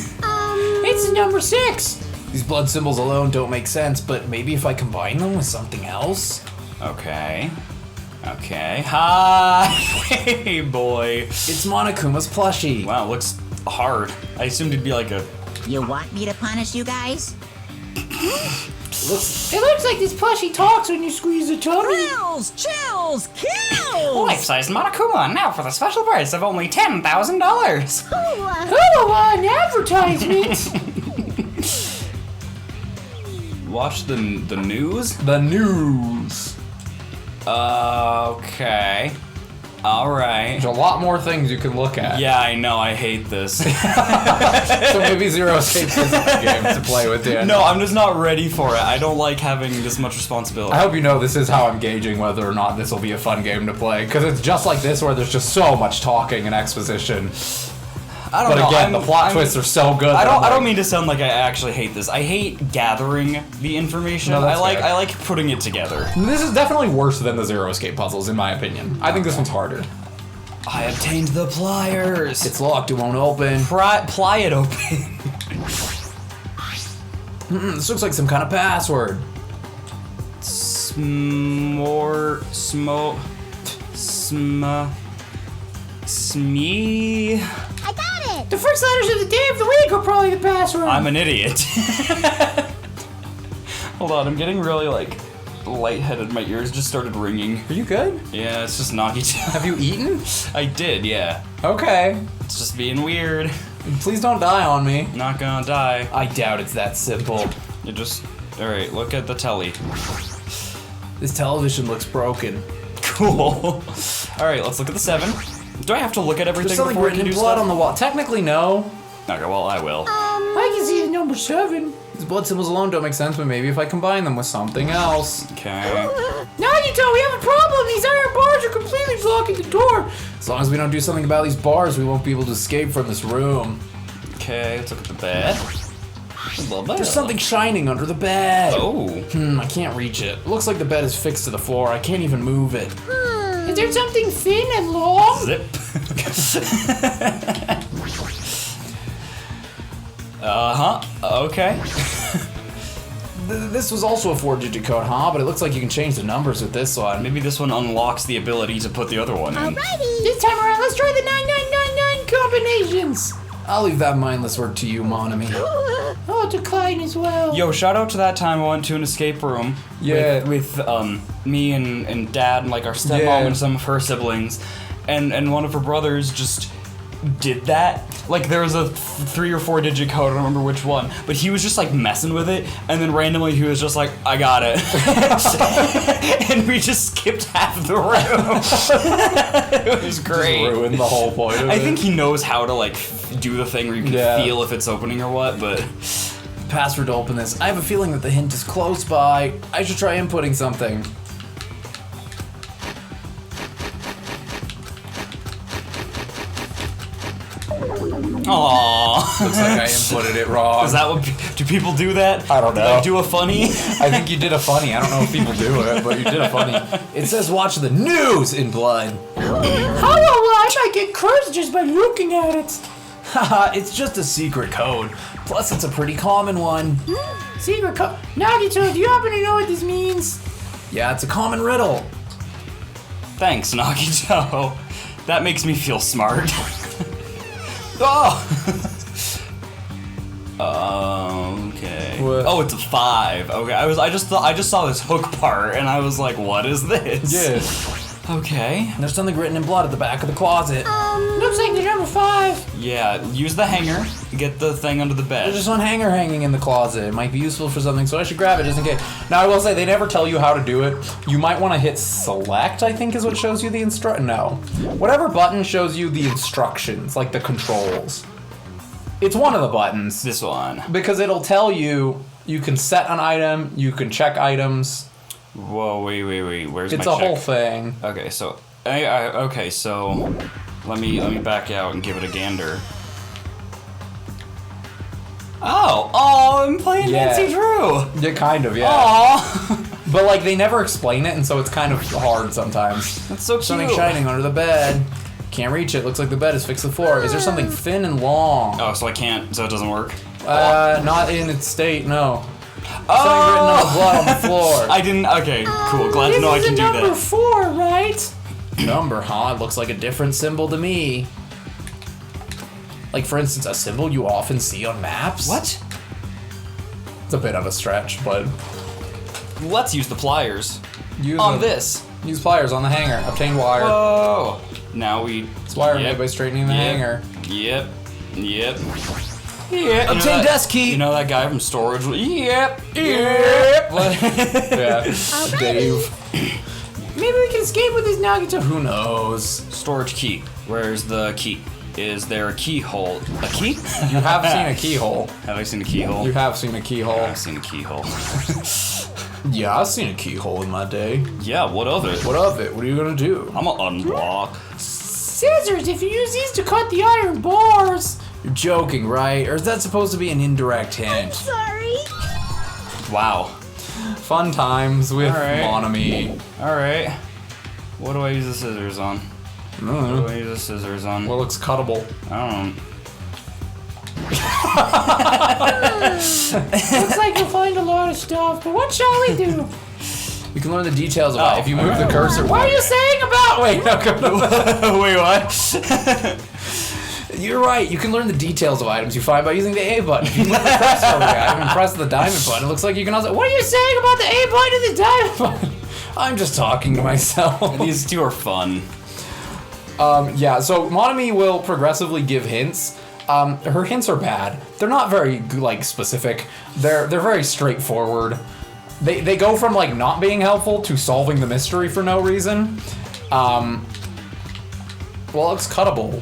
[SPEAKER 6] It's number 6.
[SPEAKER 3] These blood symbols alone don't make sense, but maybe if I combine them with something else?
[SPEAKER 2] Okay. Okay. Hi, hey boy.
[SPEAKER 3] It's Monokuma's plushie.
[SPEAKER 2] Wow, looks hard. I assumed it'd be like a.
[SPEAKER 7] You want me to punish you guys?
[SPEAKER 6] It looks like this plushie talks when you squeeze the tummy.
[SPEAKER 7] Chills! Chills! Kills!
[SPEAKER 2] Life-size Monokuma, now for the special price of only $10,000.
[SPEAKER 6] Hello, an advertisement.
[SPEAKER 2] Watch the news?
[SPEAKER 3] The news.
[SPEAKER 2] Okay. Alright.
[SPEAKER 3] There's a lot more things you can look at.
[SPEAKER 2] Yeah, I know, I hate this.
[SPEAKER 3] So maybe Zero Escape is a game to play with, Dan.
[SPEAKER 2] No, I'm just not ready for it. I don't like having this much responsibility.
[SPEAKER 3] I hope you know this is how I'm gauging whether or not this will be a fun game to play, because it's just like this where there's just so much talking and exposition.
[SPEAKER 2] I don't
[SPEAKER 3] But
[SPEAKER 2] know.
[SPEAKER 3] again, the plot twists are so good.
[SPEAKER 2] I
[SPEAKER 3] that I'm
[SPEAKER 2] don't
[SPEAKER 3] like,
[SPEAKER 2] mean to sound like I actually hate this. I hate gathering the information.
[SPEAKER 3] No, that's fair.
[SPEAKER 2] I like putting it together.
[SPEAKER 3] This is definitely worse than the Zero Escape puzzles, in my opinion. I think this one's harder.
[SPEAKER 2] I obtained the pliers.
[SPEAKER 3] It's locked, it won't open.
[SPEAKER 2] Ply it open.
[SPEAKER 3] This looks like some kind of password.
[SPEAKER 2] Smee.
[SPEAKER 4] I got it.
[SPEAKER 6] The first letters of the day of the week are probably the password.
[SPEAKER 2] I'm an idiot. Hold on, I'm getting really lightheaded. My ears just started ringing.
[SPEAKER 3] Are you good?
[SPEAKER 2] Yeah, it's just Nagi.
[SPEAKER 3] Have you eaten?
[SPEAKER 2] I did, yeah.
[SPEAKER 3] Okay.
[SPEAKER 2] It's just being weird.
[SPEAKER 3] Please don't die on me.
[SPEAKER 2] Not gonna die.
[SPEAKER 3] I doubt it's that simple.
[SPEAKER 2] You just. Alright, look at the telly.
[SPEAKER 3] This television looks broken.
[SPEAKER 2] Cool. Alright, let's look at the 7. Do I have to look at everything
[SPEAKER 3] There's something
[SPEAKER 2] before I
[SPEAKER 3] written
[SPEAKER 2] can
[SPEAKER 3] in
[SPEAKER 2] do
[SPEAKER 3] blood
[SPEAKER 2] stuff?
[SPEAKER 3] on the wall. Technically, no.
[SPEAKER 2] Okay, well, I will.
[SPEAKER 6] I can see the number 7.
[SPEAKER 3] These blood symbols alone don't make sense, but maybe if I combine them with something else.
[SPEAKER 2] Okay.
[SPEAKER 6] Nagito, we have a problem. These iron bars are completely blocking the door.
[SPEAKER 3] As long as we don't do something about these bars, we won't be able to escape from this room.
[SPEAKER 2] Okay, let's look at the bed.
[SPEAKER 3] There's something shining under the bed.
[SPEAKER 2] Oh.
[SPEAKER 3] I can't reach it. Looks like the bed is fixed to the floor. I can't even move it.
[SPEAKER 6] Is there something thin and long?
[SPEAKER 2] Zip. Okay.
[SPEAKER 3] This was also a 4-digit code, huh? But it looks like you can change the numbers with this one.
[SPEAKER 2] Maybe this one unlocks the ability to put the other one in.
[SPEAKER 4] Alrighty.
[SPEAKER 6] This time around, let's try the 9999 combinations.
[SPEAKER 3] I'll leave that mindless work to you, Monami.
[SPEAKER 6] I'll decline as well.
[SPEAKER 2] Yo, shout out to that time I went to an escape room.
[SPEAKER 3] Yeah.
[SPEAKER 2] With me and Dad and like our stepmom
[SPEAKER 3] Yeah.
[SPEAKER 2] and some of her siblings, and one of her brothers just did that. Like there was a 3 or 4 digit code, I don't remember which one, but he was just like messing with it, and then randomly he was just like, I got it. And we just skipped half the room. It was great.
[SPEAKER 3] Just ruined the whole point of
[SPEAKER 2] I
[SPEAKER 3] it.
[SPEAKER 2] think he knows how to like do the thing where you can feel if it's opening or what, but
[SPEAKER 3] Password to open this. I have a feeling that the hint is close by. I should try inputting something.
[SPEAKER 2] aww.
[SPEAKER 3] Looks like I inputted it wrong.
[SPEAKER 2] Is that what, do people do that?
[SPEAKER 3] I don't
[SPEAKER 2] Do
[SPEAKER 3] know.
[SPEAKER 2] they do a funny?
[SPEAKER 3] I think you did a funny. I don't know if people do it, but you did a funny. It says watch the news in blood.
[SPEAKER 6] How I might get cursed just by looking at it.
[SPEAKER 3] Haha, it's just a secret code. Plus, it's a pretty common one.
[SPEAKER 6] Secret code. Nagito, do you happen to know what this means?
[SPEAKER 3] Yeah, it's a common riddle.
[SPEAKER 2] Thanks, Nagito. That makes me feel smart. Oh! Okay.
[SPEAKER 3] What?
[SPEAKER 2] Oh, it's a 5. Okay, I just saw this hook part and I was like, what is this?
[SPEAKER 3] Yeah.
[SPEAKER 2] Okay.
[SPEAKER 3] There's something written in blood at the back of the closet.
[SPEAKER 6] Looks like the number 5.
[SPEAKER 2] Yeah, use the hanger. Get the thing under the bed.
[SPEAKER 3] There's just one hanger hanging in the closet. It might be useful for something, so I should grab it just in case. Now, I will say, they never tell you how to do it. You might want to hit select, I think is what shows you the No. Whatever button shows you the instructions, like the controls. It's one of the buttons.
[SPEAKER 2] This one.
[SPEAKER 3] Because it'll tell you, you can set an item, you can check items.
[SPEAKER 2] Whoa, wait. Where's
[SPEAKER 3] It's
[SPEAKER 2] my
[SPEAKER 3] a
[SPEAKER 2] check?
[SPEAKER 3] whole thing.
[SPEAKER 2] Okay, so okay, so let me back out and give it a gander. Oh, I'm playing
[SPEAKER 3] Yeah.
[SPEAKER 2] Nancy Drew.
[SPEAKER 3] Yeah, kind of, yeah.
[SPEAKER 2] Aw,
[SPEAKER 3] But like they never explain it, and so it's kind of hard sometimes.
[SPEAKER 2] that's so cute.
[SPEAKER 3] Something shining under the bed. Can't reach it. Looks like the bed is fixed to the floor. Is there something thin and long?
[SPEAKER 2] Oh, so I can't. So it doesn't work.
[SPEAKER 3] Not in its state. No. Something written on the blood on the floor.
[SPEAKER 2] I didn't. Okay, cool. Glad to
[SPEAKER 6] This
[SPEAKER 2] know I
[SPEAKER 6] is
[SPEAKER 2] can
[SPEAKER 6] a
[SPEAKER 2] do
[SPEAKER 6] number
[SPEAKER 2] that.
[SPEAKER 6] 4, right?
[SPEAKER 3] Number, huh? It looks like a different symbol to me. Like for instance, a symbol you often see on maps.
[SPEAKER 2] What?
[SPEAKER 3] It's a bit of a stretch, but
[SPEAKER 2] Let's use the pliers
[SPEAKER 3] use
[SPEAKER 2] on
[SPEAKER 3] them.
[SPEAKER 2] this.
[SPEAKER 3] Use pliers on the hanger. Obtain wire.
[SPEAKER 2] Whoa. Now we.
[SPEAKER 3] It's wire
[SPEAKER 2] Yep.
[SPEAKER 3] made by straightening the
[SPEAKER 2] Yep.
[SPEAKER 3] hanger.
[SPEAKER 2] Yep. Yeah.
[SPEAKER 3] Obtain desk key.
[SPEAKER 2] You know that guy from storage? Yep. What?
[SPEAKER 3] Yeah. Dave.
[SPEAKER 6] Maybe we can escape with this Nagito.
[SPEAKER 3] Who knows?
[SPEAKER 2] Storage key. Where's the key? Is there a keyhole? A key?
[SPEAKER 3] You have seen a keyhole.
[SPEAKER 2] Have I seen a keyhole?
[SPEAKER 3] You have seen a keyhole.
[SPEAKER 2] I've seen a keyhole.
[SPEAKER 3] Yeah, I've seen a keyhole in my day.
[SPEAKER 2] Yeah, what of it?
[SPEAKER 3] What of it? What are you gonna do?
[SPEAKER 2] I'm gonna unblock.
[SPEAKER 6] Scissors, if you use these to cut the iron bars.
[SPEAKER 3] You're joking, right? Or is that supposed to be an indirect hint?
[SPEAKER 7] Sorry.
[SPEAKER 2] Wow.
[SPEAKER 3] Fun times with
[SPEAKER 2] Alright.
[SPEAKER 3] Monami.
[SPEAKER 2] Alright. What do I use the scissors on? What do I use the scissors on?
[SPEAKER 3] Well, looks cuttable.
[SPEAKER 2] I don't know.
[SPEAKER 6] Looks like you'll find a lot of stuff, but what shall we do?
[SPEAKER 3] You can learn the details of it if you move the cursor.
[SPEAKER 6] What are you saying about?
[SPEAKER 3] Wait, no.
[SPEAKER 2] Wait, what?
[SPEAKER 3] You're right. You can learn the details of items you find by using the A button. If you move the cursor over the item and press the diamond button, it looks like you can also.
[SPEAKER 6] What are you saying about the A button and the diamond button?
[SPEAKER 3] I'm just talking to myself.
[SPEAKER 2] These two are fun.
[SPEAKER 3] Yeah, so Monami will progressively give hints. Her hints are bad. They're not very like specific. They're very straightforward. They go from like not being helpful to solving the mystery for no reason. Well, it looks cuttable.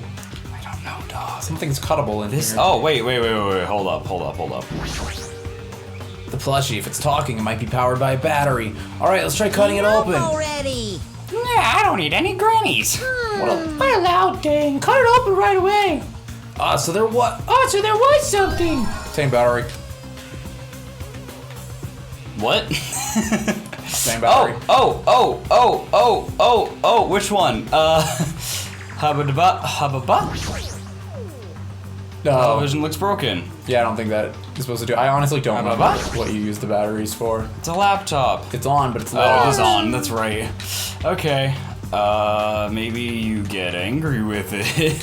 [SPEAKER 2] I don't know, dog.
[SPEAKER 3] Something's cuttable in
[SPEAKER 2] This.
[SPEAKER 3] here.
[SPEAKER 2] Oh, wait. Hold up.
[SPEAKER 3] The plushie, if it's talking, it might be powered by a battery. All right, let's try cutting it open.
[SPEAKER 7] Already.
[SPEAKER 6] Yeah, I don't need any grannies.
[SPEAKER 3] What a,
[SPEAKER 6] What a loud thing. Cut it open right away.
[SPEAKER 3] so there what?
[SPEAKER 6] Oh, so there was something.
[SPEAKER 3] Same battery.
[SPEAKER 2] What?
[SPEAKER 3] Same battery.
[SPEAKER 2] Oh, which one? Hababa? Television looks broken.
[SPEAKER 3] Yeah, I don't think that is supposed to do. I honestly don't know
[SPEAKER 2] What?
[SPEAKER 3] what you use the batteries for.
[SPEAKER 2] It's a laptop.
[SPEAKER 3] It's on, but it's
[SPEAKER 2] Oh,
[SPEAKER 3] low.
[SPEAKER 2] it is on, that's right. Okay. Maybe you get angry with it.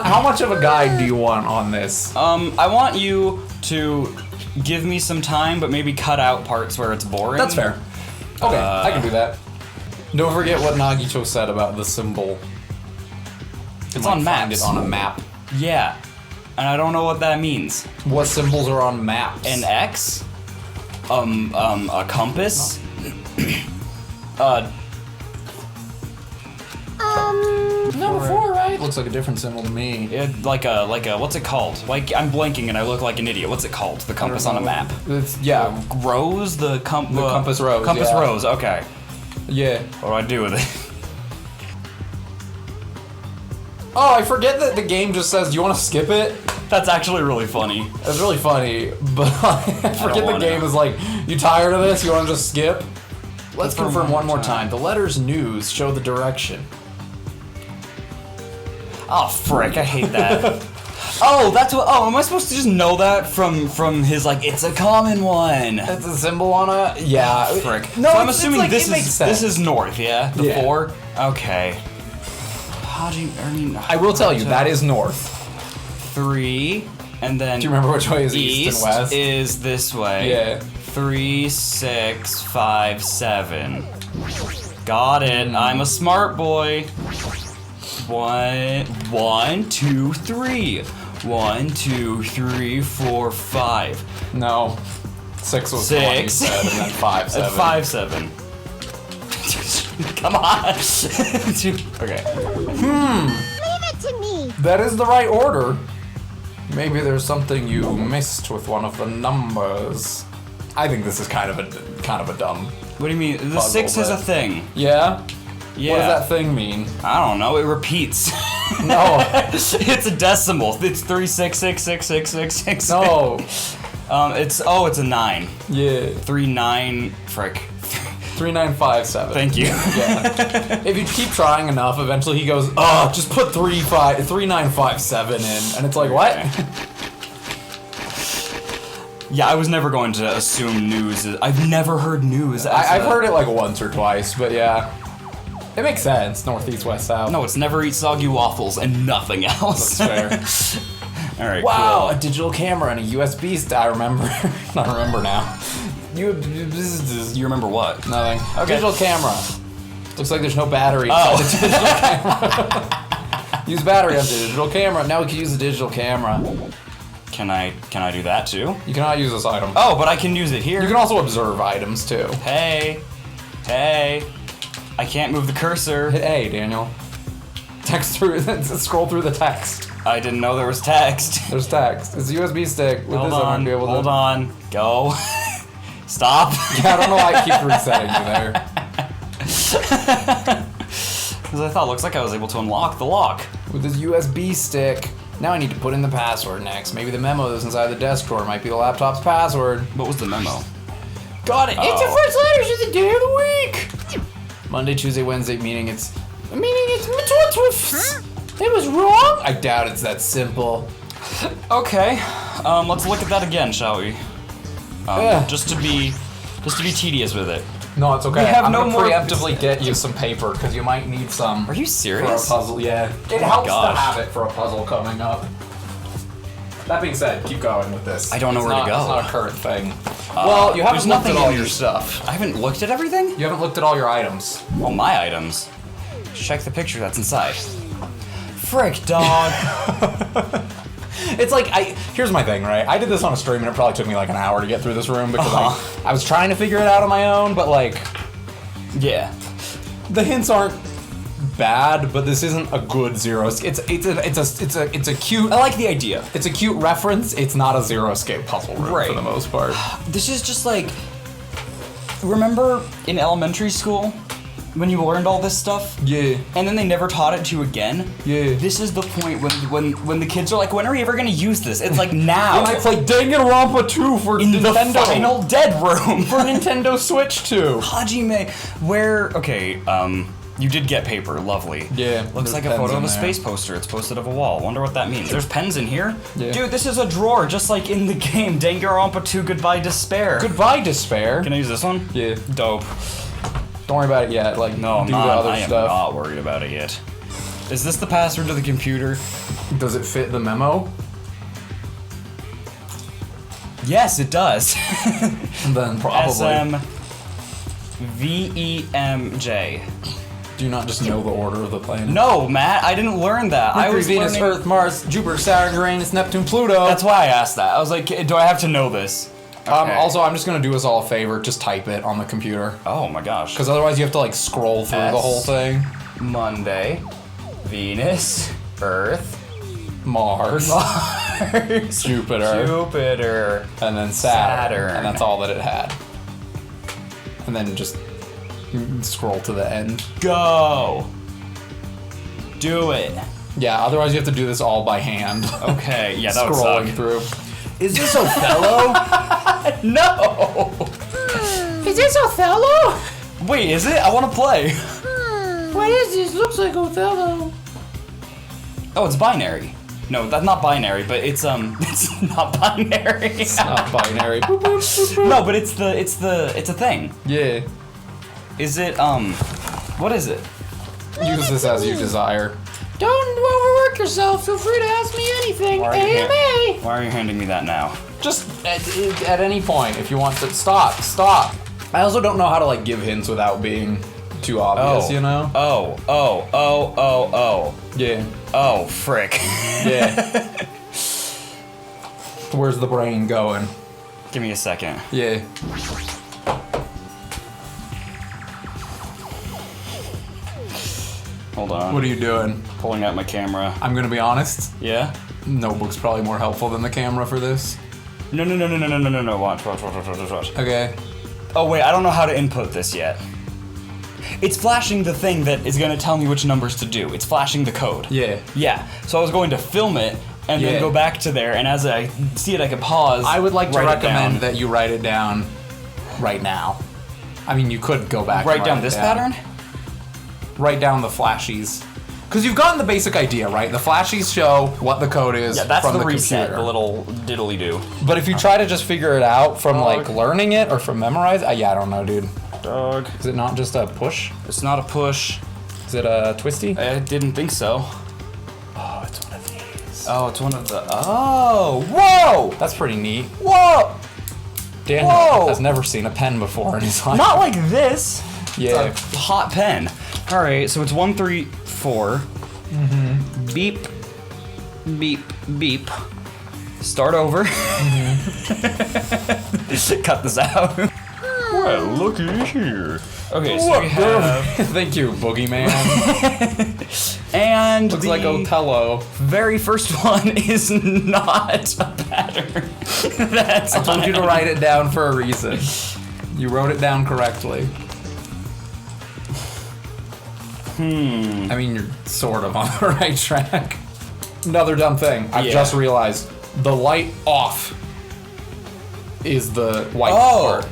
[SPEAKER 1] How much of a guide do you want on this?
[SPEAKER 2] I want you to give me some time, but maybe cut out parts where it's boring.
[SPEAKER 1] That's fair. Okay, I can do that. Don't forget what Nagito said about the symbol.
[SPEAKER 2] It's
[SPEAKER 1] You
[SPEAKER 2] on
[SPEAKER 1] might find
[SPEAKER 2] maps.
[SPEAKER 1] it on a map.
[SPEAKER 2] Yeah, and I don't know what that means.
[SPEAKER 1] What symbols are on maps?
[SPEAKER 2] An X, a compass,
[SPEAKER 1] Number 4, right? Looks like a different symbol to me.
[SPEAKER 2] like a what's it called? Like I'm blanking and I look like an idiot. What's it called? The compass on a map.
[SPEAKER 1] Yeah.
[SPEAKER 2] Rose, the
[SPEAKER 1] compass rose,
[SPEAKER 2] Compass
[SPEAKER 1] yeah.
[SPEAKER 2] rose. Okay.
[SPEAKER 1] Yeah.
[SPEAKER 2] What do I do with it?
[SPEAKER 1] Oh, I forget that the game just says, do you want to skip it?
[SPEAKER 2] That's actually really funny.
[SPEAKER 1] It's really funny, but I forget the
[SPEAKER 2] wanna.
[SPEAKER 1] game is like, you tired of this? You want to just skip? Let's
[SPEAKER 2] Confirm
[SPEAKER 1] confirm one
[SPEAKER 2] one
[SPEAKER 1] more
[SPEAKER 2] more
[SPEAKER 1] time. The letters news show the direction.
[SPEAKER 2] Oh frick! I hate that. Oh, that's what. Oh, am I supposed to just know that from his like? It's a common one.
[SPEAKER 1] That's a symbol on a... Yeah.
[SPEAKER 2] Frick.
[SPEAKER 1] No,
[SPEAKER 2] so I'm
[SPEAKER 1] it's
[SPEAKER 2] assuming
[SPEAKER 1] like,
[SPEAKER 2] this
[SPEAKER 1] it makes
[SPEAKER 2] is
[SPEAKER 1] sense.
[SPEAKER 2] this is north. Yeah. The
[SPEAKER 1] Yeah.
[SPEAKER 2] 4. Okay. How do you? I mean.
[SPEAKER 1] I will tell you, that is north.
[SPEAKER 2] 3, and then.
[SPEAKER 1] Do you remember which way is east and west?
[SPEAKER 2] is this way.
[SPEAKER 1] Yeah.
[SPEAKER 2] 3, 6, 5, 7. Got it. I'm a smart boy. 1, 2, 3. 1, 2, 3, 4, 5.
[SPEAKER 1] No. 6 was
[SPEAKER 2] 6.
[SPEAKER 1] 1 you said, and then 5, 7.
[SPEAKER 2] 5, 7. Come on. Okay.
[SPEAKER 8] Leave it to me.
[SPEAKER 1] That is the right order. Maybe there's something you missed with one of the numbers. I think this is kind of a dumb.
[SPEAKER 2] What do you mean? The
[SPEAKER 1] Puzzle,
[SPEAKER 2] 6 is a
[SPEAKER 1] but-
[SPEAKER 2] thing.
[SPEAKER 1] Yeah?
[SPEAKER 2] Yeah.
[SPEAKER 1] What does that thing mean?
[SPEAKER 2] I don't know. It repeats.
[SPEAKER 1] No.
[SPEAKER 2] It's a decimal. It's 3666666.
[SPEAKER 1] No.
[SPEAKER 2] It's a 9.
[SPEAKER 1] Yeah.
[SPEAKER 2] 39. Frick.
[SPEAKER 1] 3957.
[SPEAKER 2] Thank you.
[SPEAKER 1] Yeah. If you keep trying enough, eventually he goes, oh, just put 3957 in. And it's like, what?
[SPEAKER 2] Yeah, I was never going to assume news. I've never heard news.
[SPEAKER 1] I've heard it like once or twice, but yeah. It makes sense. Northeast, west, south.
[SPEAKER 2] No, it's never eat soggy waffles and nothing else.
[SPEAKER 1] That's fair.
[SPEAKER 2] All right.
[SPEAKER 1] Wow,
[SPEAKER 2] Cool.
[SPEAKER 1] a digital camera and a USB stick. I remember. I remember now.
[SPEAKER 2] You remember what?
[SPEAKER 1] Nothing.
[SPEAKER 2] Okay.
[SPEAKER 1] Digital camera. Looks like there's no battery inside the digital camera. Use battery on the digital camera. Now we can use the digital camera.
[SPEAKER 2] Can I do that too?
[SPEAKER 1] You cannot use this item.
[SPEAKER 2] Oh, but I can use it here.
[SPEAKER 1] You can also observe items too.
[SPEAKER 2] Hey. I can't move the cursor.
[SPEAKER 1] Hit A, Daniel. Text through. Scroll through the text.
[SPEAKER 2] I didn't know there was text.
[SPEAKER 1] There's text. It's a USB stick. With
[SPEAKER 2] Hold
[SPEAKER 1] this, I'm
[SPEAKER 2] on.
[SPEAKER 1] gonna be able to.
[SPEAKER 2] Hold on. Go. Stop.
[SPEAKER 1] Yeah, I don't know why I keep resetting you there.
[SPEAKER 2] Because I thought it looks like I was able to unlock the lock.
[SPEAKER 1] With this USB stick. Now I need to put in the password next. Maybe the memo that's inside the desk drawer might be the laptop's password.
[SPEAKER 2] What was the memo?
[SPEAKER 1] Got it.
[SPEAKER 6] It's the first letters of the day of the week.
[SPEAKER 1] Monday, Tuesday, Wednesday, meaning it's.
[SPEAKER 6] It was wrong.
[SPEAKER 1] I doubt it's that simple.
[SPEAKER 2] Okay. Let's look at that again, shall we?
[SPEAKER 1] Ugh.
[SPEAKER 2] Just to be tedious with it.
[SPEAKER 1] No, it's okay.
[SPEAKER 2] We have
[SPEAKER 1] I'm
[SPEAKER 2] no
[SPEAKER 1] gonna
[SPEAKER 2] more-
[SPEAKER 1] preemptively get you some paper because you might need some
[SPEAKER 2] Are you
[SPEAKER 1] for a
[SPEAKER 2] serious?
[SPEAKER 1] puzzle. Yeah, it
[SPEAKER 2] my
[SPEAKER 1] helps
[SPEAKER 2] gosh.
[SPEAKER 1] to have it for a puzzle coming up. That being said, keep going with this.
[SPEAKER 2] I don't know
[SPEAKER 1] It's
[SPEAKER 2] where to
[SPEAKER 1] not-
[SPEAKER 2] go.
[SPEAKER 1] It's not a current thing. Well, you haven't
[SPEAKER 2] there's
[SPEAKER 1] looked at
[SPEAKER 2] nothing
[SPEAKER 1] all
[SPEAKER 2] in
[SPEAKER 1] your
[SPEAKER 2] the-
[SPEAKER 1] stuff.
[SPEAKER 2] I haven't looked at everything?
[SPEAKER 1] You haven't looked at all your items.
[SPEAKER 2] Well, my items. Check the picture that's inside. Frick, dog.
[SPEAKER 1] It's like here's my thing, right? I did this on a stream and it probably took me like an hour to get through this room because I was trying to figure it out on my own, but like
[SPEAKER 2] Yeah.
[SPEAKER 1] the hints aren't bad, but this isn't a good zero. It's a cute.
[SPEAKER 2] I like the idea.
[SPEAKER 1] It's a cute reference. It's not a zero escape puzzle room
[SPEAKER 2] Right.
[SPEAKER 1] for the most part.
[SPEAKER 2] This is just like, remember in elementary school when you learned all this stuff?
[SPEAKER 1] Yeah.
[SPEAKER 2] And then they never taught it to you again?
[SPEAKER 1] Yeah.
[SPEAKER 2] This is the point when the kids are like, when are we ever gonna use this? It's like now.
[SPEAKER 1] And I play Danganronpa 2 for
[SPEAKER 2] in the
[SPEAKER 1] Nintendo.
[SPEAKER 2] final dead room.
[SPEAKER 1] For Nintendo Switch 2.
[SPEAKER 2] Hajime, you did get paper, lovely.
[SPEAKER 1] Yeah,
[SPEAKER 2] Looks
[SPEAKER 1] there's
[SPEAKER 2] like a
[SPEAKER 1] pens
[SPEAKER 2] photo
[SPEAKER 1] in
[SPEAKER 2] of a
[SPEAKER 1] there.
[SPEAKER 2] space poster. It's posted of a wall. Wonder what that means. There's pens in here.
[SPEAKER 1] Yeah.
[SPEAKER 2] Dude, this is a drawer, just like in the game. Danganronpa 2 Goodbye Despair.
[SPEAKER 1] Goodbye, Despair.
[SPEAKER 2] Can I use this one?
[SPEAKER 1] Yeah.
[SPEAKER 2] Dope.
[SPEAKER 1] Don't worry about it yet. Like,
[SPEAKER 2] No, I'm
[SPEAKER 1] do
[SPEAKER 2] not.
[SPEAKER 1] the other
[SPEAKER 2] I am
[SPEAKER 1] stuff.
[SPEAKER 2] not worried about it yet. Is this the password to the computer?
[SPEAKER 1] Does it fit the memo?
[SPEAKER 2] Yes, it does.
[SPEAKER 1] Then probably.
[SPEAKER 2] SMVEMJ.
[SPEAKER 1] Do you not just know the order of the planets?
[SPEAKER 2] No, Matt, I didn't learn that. I
[SPEAKER 1] Mercury,
[SPEAKER 2] was
[SPEAKER 1] Venus,
[SPEAKER 2] learning...
[SPEAKER 1] Earth, Mars, Jupiter, Saturn, Uranus, Neptune, Pluto.
[SPEAKER 2] That's why I asked that. I was like, do I have to know this? Okay.
[SPEAKER 1] Also, I'm just gonna do us all a favor. Just type it on the computer.
[SPEAKER 2] Oh my gosh.
[SPEAKER 1] Because otherwise you have to like scroll through the whole thing.
[SPEAKER 2] Monday, Venus, Earth,
[SPEAKER 1] Mars, Jupiter,
[SPEAKER 2] Jupiter,
[SPEAKER 1] and then Saturn.
[SPEAKER 2] Saturn.
[SPEAKER 1] And that's all that it had. And then just scroll to the end.
[SPEAKER 2] Go. Do it.
[SPEAKER 1] Yeah, otherwise you have to do this all by hand.
[SPEAKER 2] Okay, yeah, that would
[SPEAKER 1] Scrolling
[SPEAKER 2] suck.
[SPEAKER 1] through. Is this Othello?
[SPEAKER 2] No!
[SPEAKER 6] Is this Othello?
[SPEAKER 2] Wait, is it? I want to play.
[SPEAKER 6] What is this? Looks like Othello.
[SPEAKER 2] Oh, it's binary. No, that's not binary, but it's it's not binary.
[SPEAKER 1] It's not binary.
[SPEAKER 2] No, but it's a thing.
[SPEAKER 1] Yeah.
[SPEAKER 2] Is it what is it?
[SPEAKER 1] Use this as you desire.
[SPEAKER 6] Don't overwork yourself. Feel free to ask me anything.
[SPEAKER 2] Why are you
[SPEAKER 6] AMA.
[SPEAKER 2] Why are you handing me that now?
[SPEAKER 1] Just at any point, if you want to stop. I also don't know how to like give hints without being too obvious, you know?
[SPEAKER 2] Oh.
[SPEAKER 1] Yeah.
[SPEAKER 2] Oh, frick.
[SPEAKER 1] Yeah. Where's the brain going?
[SPEAKER 2] Give me a second.
[SPEAKER 1] Yeah.
[SPEAKER 2] Hold on.
[SPEAKER 1] What are you doing?
[SPEAKER 2] Pulling out my camera.
[SPEAKER 1] I'm gonna be honest.
[SPEAKER 2] Yeah?
[SPEAKER 1] Notebook's probably more helpful than the camera for this.
[SPEAKER 2] No. Watch.
[SPEAKER 1] Okay.
[SPEAKER 2] Oh wait, I don't know how to input this yet. It's flashing the thing that is gonna tell me which numbers to do. It's flashing the code.
[SPEAKER 1] Yeah.
[SPEAKER 2] Yeah. So I was going to film it and
[SPEAKER 1] Yeah.
[SPEAKER 2] then go back to there, and as I see it, I can pause.
[SPEAKER 1] I would like to
[SPEAKER 2] write it
[SPEAKER 1] recommend
[SPEAKER 2] down.
[SPEAKER 1] that you write it down right now. I mean, you could go back
[SPEAKER 2] Write
[SPEAKER 1] and
[SPEAKER 2] down
[SPEAKER 1] it
[SPEAKER 2] this pattern?
[SPEAKER 1] Write down the flashies. Because you've gotten the basic idea, right? The flashies show what the code is
[SPEAKER 2] Yeah, that's
[SPEAKER 1] from
[SPEAKER 2] the
[SPEAKER 1] the
[SPEAKER 2] reset,
[SPEAKER 1] computer.
[SPEAKER 2] the little diddly-do.
[SPEAKER 1] But if you try to just figure it out from like
[SPEAKER 2] Dog.
[SPEAKER 1] learning it or from memorize, yeah, I don't know, dude.
[SPEAKER 2] Dog.
[SPEAKER 1] Is it not just a push?
[SPEAKER 2] It's not a push.
[SPEAKER 1] Is it a twisty?
[SPEAKER 2] I didn't think so.
[SPEAKER 1] Oh, it's one of these.
[SPEAKER 2] Oh, it's one of the... Oh! Whoa!
[SPEAKER 1] That's pretty neat.
[SPEAKER 2] Whoa!
[SPEAKER 1] Daniel
[SPEAKER 2] Whoa!
[SPEAKER 1] has never seen a pen before in his life.
[SPEAKER 2] Not like this!
[SPEAKER 1] Yeah.
[SPEAKER 2] It's a hot pen. Alright, so it's 1, 3, 4. Mm-hmm. Beep. Beep. Beep. Start over. Cut this out. Well, looky here. Okay, so we have...
[SPEAKER 1] Thank you, Boogeyman.
[SPEAKER 2] And
[SPEAKER 1] Looks
[SPEAKER 2] the
[SPEAKER 1] like Othello.
[SPEAKER 2] very first one is not a pattern. That's
[SPEAKER 1] I told you to write it down for a reason. You wrote it down correctly. I mean, you're sort of on the right track. Another dumb thing. I've
[SPEAKER 2] Yeah.
[SPEAKER 1] just realized the light off is the white
[SPEAKER 2] Oh.
[SPEAKER 1] part.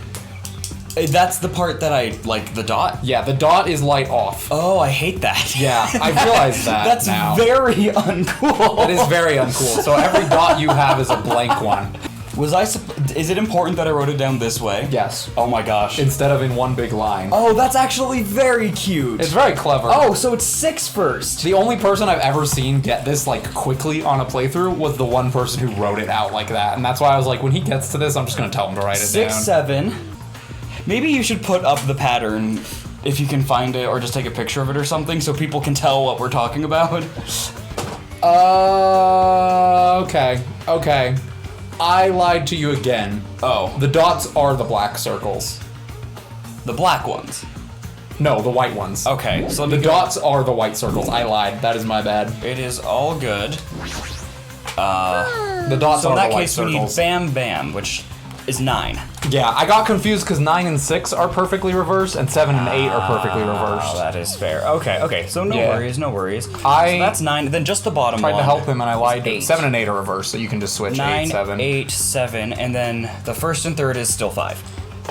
[SPEAKER 2] That's the part that I like, the dot?
[SPEAKER 1] Yeah, the dot is light off.
[SPEAKER 2] Oh, I hate that.
[SPEAKER 1] Yeah, I realized that
[SPEAKER 2] That's
[SPEAKER 1] now.
[SPEAKER 2] very uncool.
[SPEAKER 1] That is very uncool. So every dot you have is a blank one.
[SPEAKER 2] Is it important that I wrote it down this way?
[SPEAKER 1] Yes.
[SPEAKER 2] Oh my gosh.
[SPEAKER 1] Instead of in one big line.
[SPEAKER 2] Oh, that's actually very cute.
[SPEAKER 1] It's very clever.
[SPEAKER 2] Oh, so it's 6 first.
[SPEAKER 1] The only person I've ever seen get this like quickly on a playthrough was the one person who wrote it out like that. And that's why I was like, when he gets to this, I'm just gonna tell him to write it
[SPEAKER 2] 6,
[SPEAKER 1] down.
[SPEAKER 2] 7. Maybe you should put up the pattern if you can find it, or just take a picture of it or something so people can tell what we're talking about.
[SPEAKER 1] Okay. I lied to you again.
[SPEAKER 2] Oh.
[SPEAKER 1] The dots are the black circles.
[SPEAKER 2] The black ones.
[SPEAKER 1] No, the white ones.
[SPEAKER 2] Okay, so
[SPEAKER 1] The dots are the white circles. I lied. That is my bad.
[SPEAKER 2] It is all good.
[SPEAKER 1] The dots
[SPEAKER 2] So
[SPEAKER 1] are
[SPEAKER 2] in that
[SPEAKER 1] the white
[SPEAKER 2] case, we need
[SPEAKER 1] circles.
[SPEAKER 2] Bam Bam, which is 9.
[SPEAKER 1] Yeah, I got confused because 9 and 6 are perfectly reversed, and 7 and 8 are perfectly
[SPEAKER 2] Oh,
[SPEAKER 1] reversed.
[SPEAKER 2] that is fair. Okay, so no
[SPEAKER 1] Yeah.
[SPEAKER 2] worries, no worries. So
[SPEAKER 1] I
[SPEAKER 2] that's 9, then just the bottom
[SPEAKER 1] Tried
[SPEAKER 2] one.
[SPEAKER 1] to help him, and I lied to him.
[SPEAKER 2] Eight.
[SPEAKER 1] 7 and 8 are reversed, so you can just switch
[SPEAKER 2] 9,
[SPEAKER 1] 8, 7.
[SPEAKER 2] 8, 7, and then the first and third is still 5.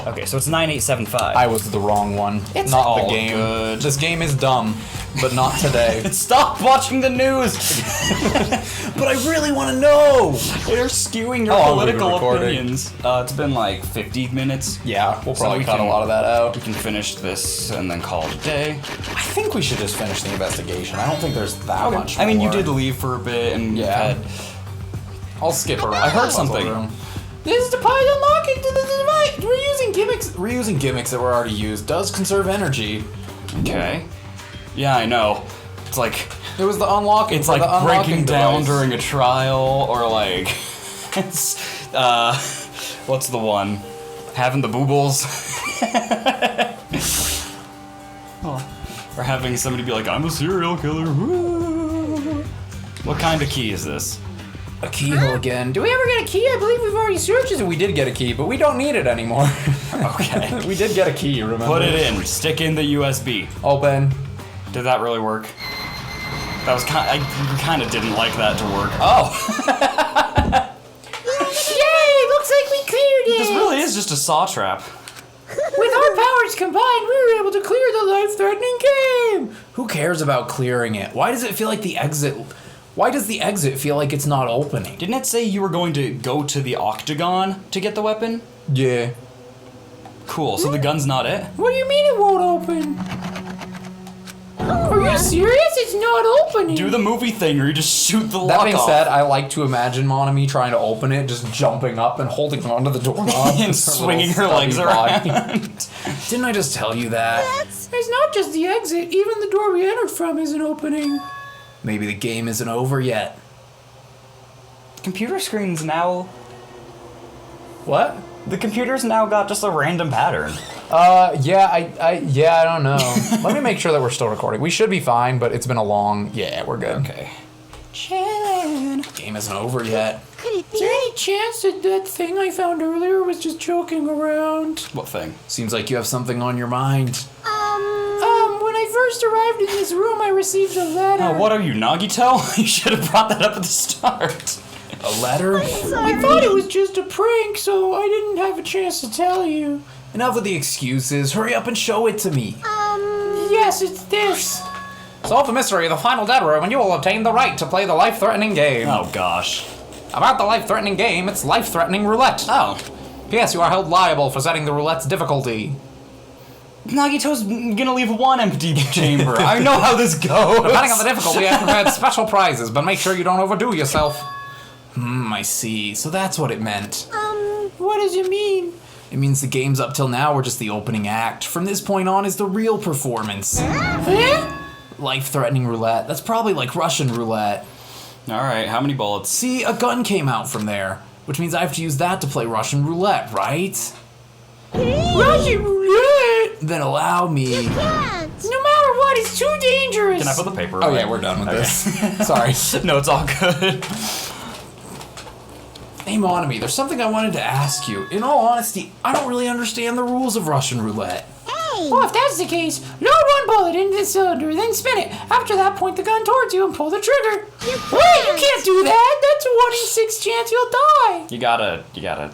[SPEAKER 2] Okay, so it's 9875.
[SPEAKER 1] I was the wrong one.
[SPEAKER 2] It's
[SPEAKER 1] not
[SPEAKER 2] all
[SPEAKER 1] the game.
[SPEAKER 2] good.
[SPEAKER 1] This game is dumb, but not today.
[SPEAKER 2] Stop watching the news!
[SPEAKER 1] But I really want to know!
[SPEAKER 2] They're skewing your
[SPEAKER 1] How long have we been
[SPEAKER 2] political
[SPEAKER 1] recording?
[SPEAKER 2] opinions. It's been like 50 minutes.
[SPEAKER 1] Yeah, we'll
[SPEAKER 2] So
[SPEAKER 1] probably
[SPEAKER 2] we
[SPEAKER 1] cut
[SPEAKER 2] can-
[SPEAKER 1] a lot of that out.
[SPEAKER 2] We can finish this and then call it a day.
[SPEAKER 1] I think we should just finish the investigation. I don't think there's that much
[SPEAKER 2] I mean, you
[SPEAKER 1] more.
[SPEAKER 2] did leave for a bit and you
[SPEAKER 1] Yeah.
[SPEAKER 2] had...
[SPEAKER 1] I'll skip around.
[SPEAKER 2] I heard
[SPEAKER 1] the puzzle
[SPEAKER 2] something.
[SPEAKER 1] room. This is the pipe unlocking to the device. Reusing gimmicks that were already used does conserve energy.
[SPEAKER 2] Okay. Yeah, I know. It's like...
[SPEAKER 1] It was the unlocking.
[SPEAKER 2] It's
[SPEAKER 1] for
[SPEAKER 2] like
[SPEAKER 1] the unlocking
[SPEAKER 2] breaking down
[SPEAKER 1] device.
[SPEAKER 2] during a trial, or like... It's, what's the one? Having the boobles? Or having somebody be like, I'm a serial killer. Woo. What kind of key is this?
[SPEAKER 1] A keyhole again. Do we ever get a key? I believe we've already searched it. We did get a key, but we don't need it anymore.
[SPEAKER 2] Okay.
[SPEAKER 1] We did get a key, remember?
[SPEAKER 2] Put it in. Stick in the USB.
[SPEAKER 1] Open.
[SPEAKER 2] Did that really work? That was kind. I kind of didn't like that to work. Oh,
[SPEAKER 6] Yay! Looks like we cleared it!
[SPEAKER 2] this really is just a saw trap.
[SPEAKER 6] With our powers combined, we were able to clear the life-threatening game!
[SPEAKER 1] Who cares about clearing it? Why does it feel like the exit? Why does the exit feel like it's not opening?
[SPEAKER 2] Didn't it say you were going to go to the octagon to get the weapon?
[SPEAKER 1] Yeah.
[SPEAKER 2] Cool. So the gun's not it.
[SPEAKER 6] What do you mean it won't open? Are you serious? It's not opening!
[SPEAKER 2] Do the movie thing, or you just shoot the lock
[SPEAKER 1] That being
[SPEAKER 2] off.
[SPEAKER 1] said, I like to imagine Monami trying to open it, just jumping up and holding onto the doorknob
[SPEAKER 2] And swinging her legs around.
[SPEAKER 1] Didn't I just tell you that?
[SPEAKER 6] It's not just the exit, even the door we entered from isn't opening.
[SPEAKER 1] Maybe the game isn't over yet.
[SPEAKER 2] Computer screens now.
[SPEAKER 1] What?
[SPEAKER 2] The computer's now got just a random pattern.
[SPEAKER 1] Yeah, I don't know. Let me make sure that we're still recording. We should be fine, but it's been a long. Yeah, we're good.
[SPEAKER 2] Okay.
[SPEAKER 1] Chillin'. Game isn't over yet.
[SPEAKER 8] Could it
[SPEAKER 6] Is there
[SPEAKER 8] be?
[SPEAKER 6] any chance that that thing I found earlier was just joking around?
[SPEAKER 2] What thing?
[SPEAKER 1] Seems like you have something on your mind.
[SPEAKER 6] When I first arrived in this room, I received a letter.
[SPEAKER 2] Oh, what are you, Nagito? You should have brought that up at the start.
[SPEAKER 1] A letter?
[SPEAKER 6] I thought it was just a prank, so I didn't have a chance to tell you.
[SPEAKER 1] Enough with the excuses. Hurry up and show it to me.
[SPEAKER 6] Yes, it's this.
[SPEAKER 1] Solve the mystery of the final dead room, and you will obtain the right to play the life-threatening game.
[SPEAKER 2] Oh gosh.
[SPEAKER 1] About the life-threatening game, it's life-threatening roulette.
[SPEAKER 2] Oh.
[SPEAKER 1] P.S. You are held liable for setting the roulette's difficulty.
[SPEAKER 2] Nagito's gonna leave one empty chamber. I know how this goes.
[SPEAKER 1] Depending on the difficulty, I've prepared special prizes, but make sure you don't overdo yourself. I see. So that's what it meant.
[SPEAKER 6] What does it mean?
[SPEAKER 1] It means the games up till now were just the opening act. From this point on is the real performance.
[SPEAKER 6] Huh?
[SPEAKER 1] Life-threatening roulette. That's probably like Russian roulette.
[SPEAKER 2] Alright, how many bullets?
[SPEAKER 1] See, a gun came out from there, which means I have to use that to play Russian roulette, right?
[SPEAKER 6] Russian roulette?
[SPEAKER 1] Then allow me.
[SPEAKER 8] Can't.
[SPEAKER 6] No matter what, it's too dangerous.
[SPEAKER 2] Can I put the paper
[SPEAKER 1] Oh
[SPEAKER 2] away?
[SPEAKER 1] yeah, we're done with this. Sorry.
[SPEAKER 2] No, it's all good.
[SPEAKER 1] Hey Monami, there's something I wanted to ask you. In all honesty, I don't really understand the rules of Russian roulette.
[SPEAKER 8] Hey!
[SPEAKER 6] Well, if that's the case, load one bullet into the cylinder, then spin it. After that, point the gun towards you and pull the trigger. Wait, you can't do that! That's a 1 in 6 chance you'll die!
[SPEAKER 2] You gotta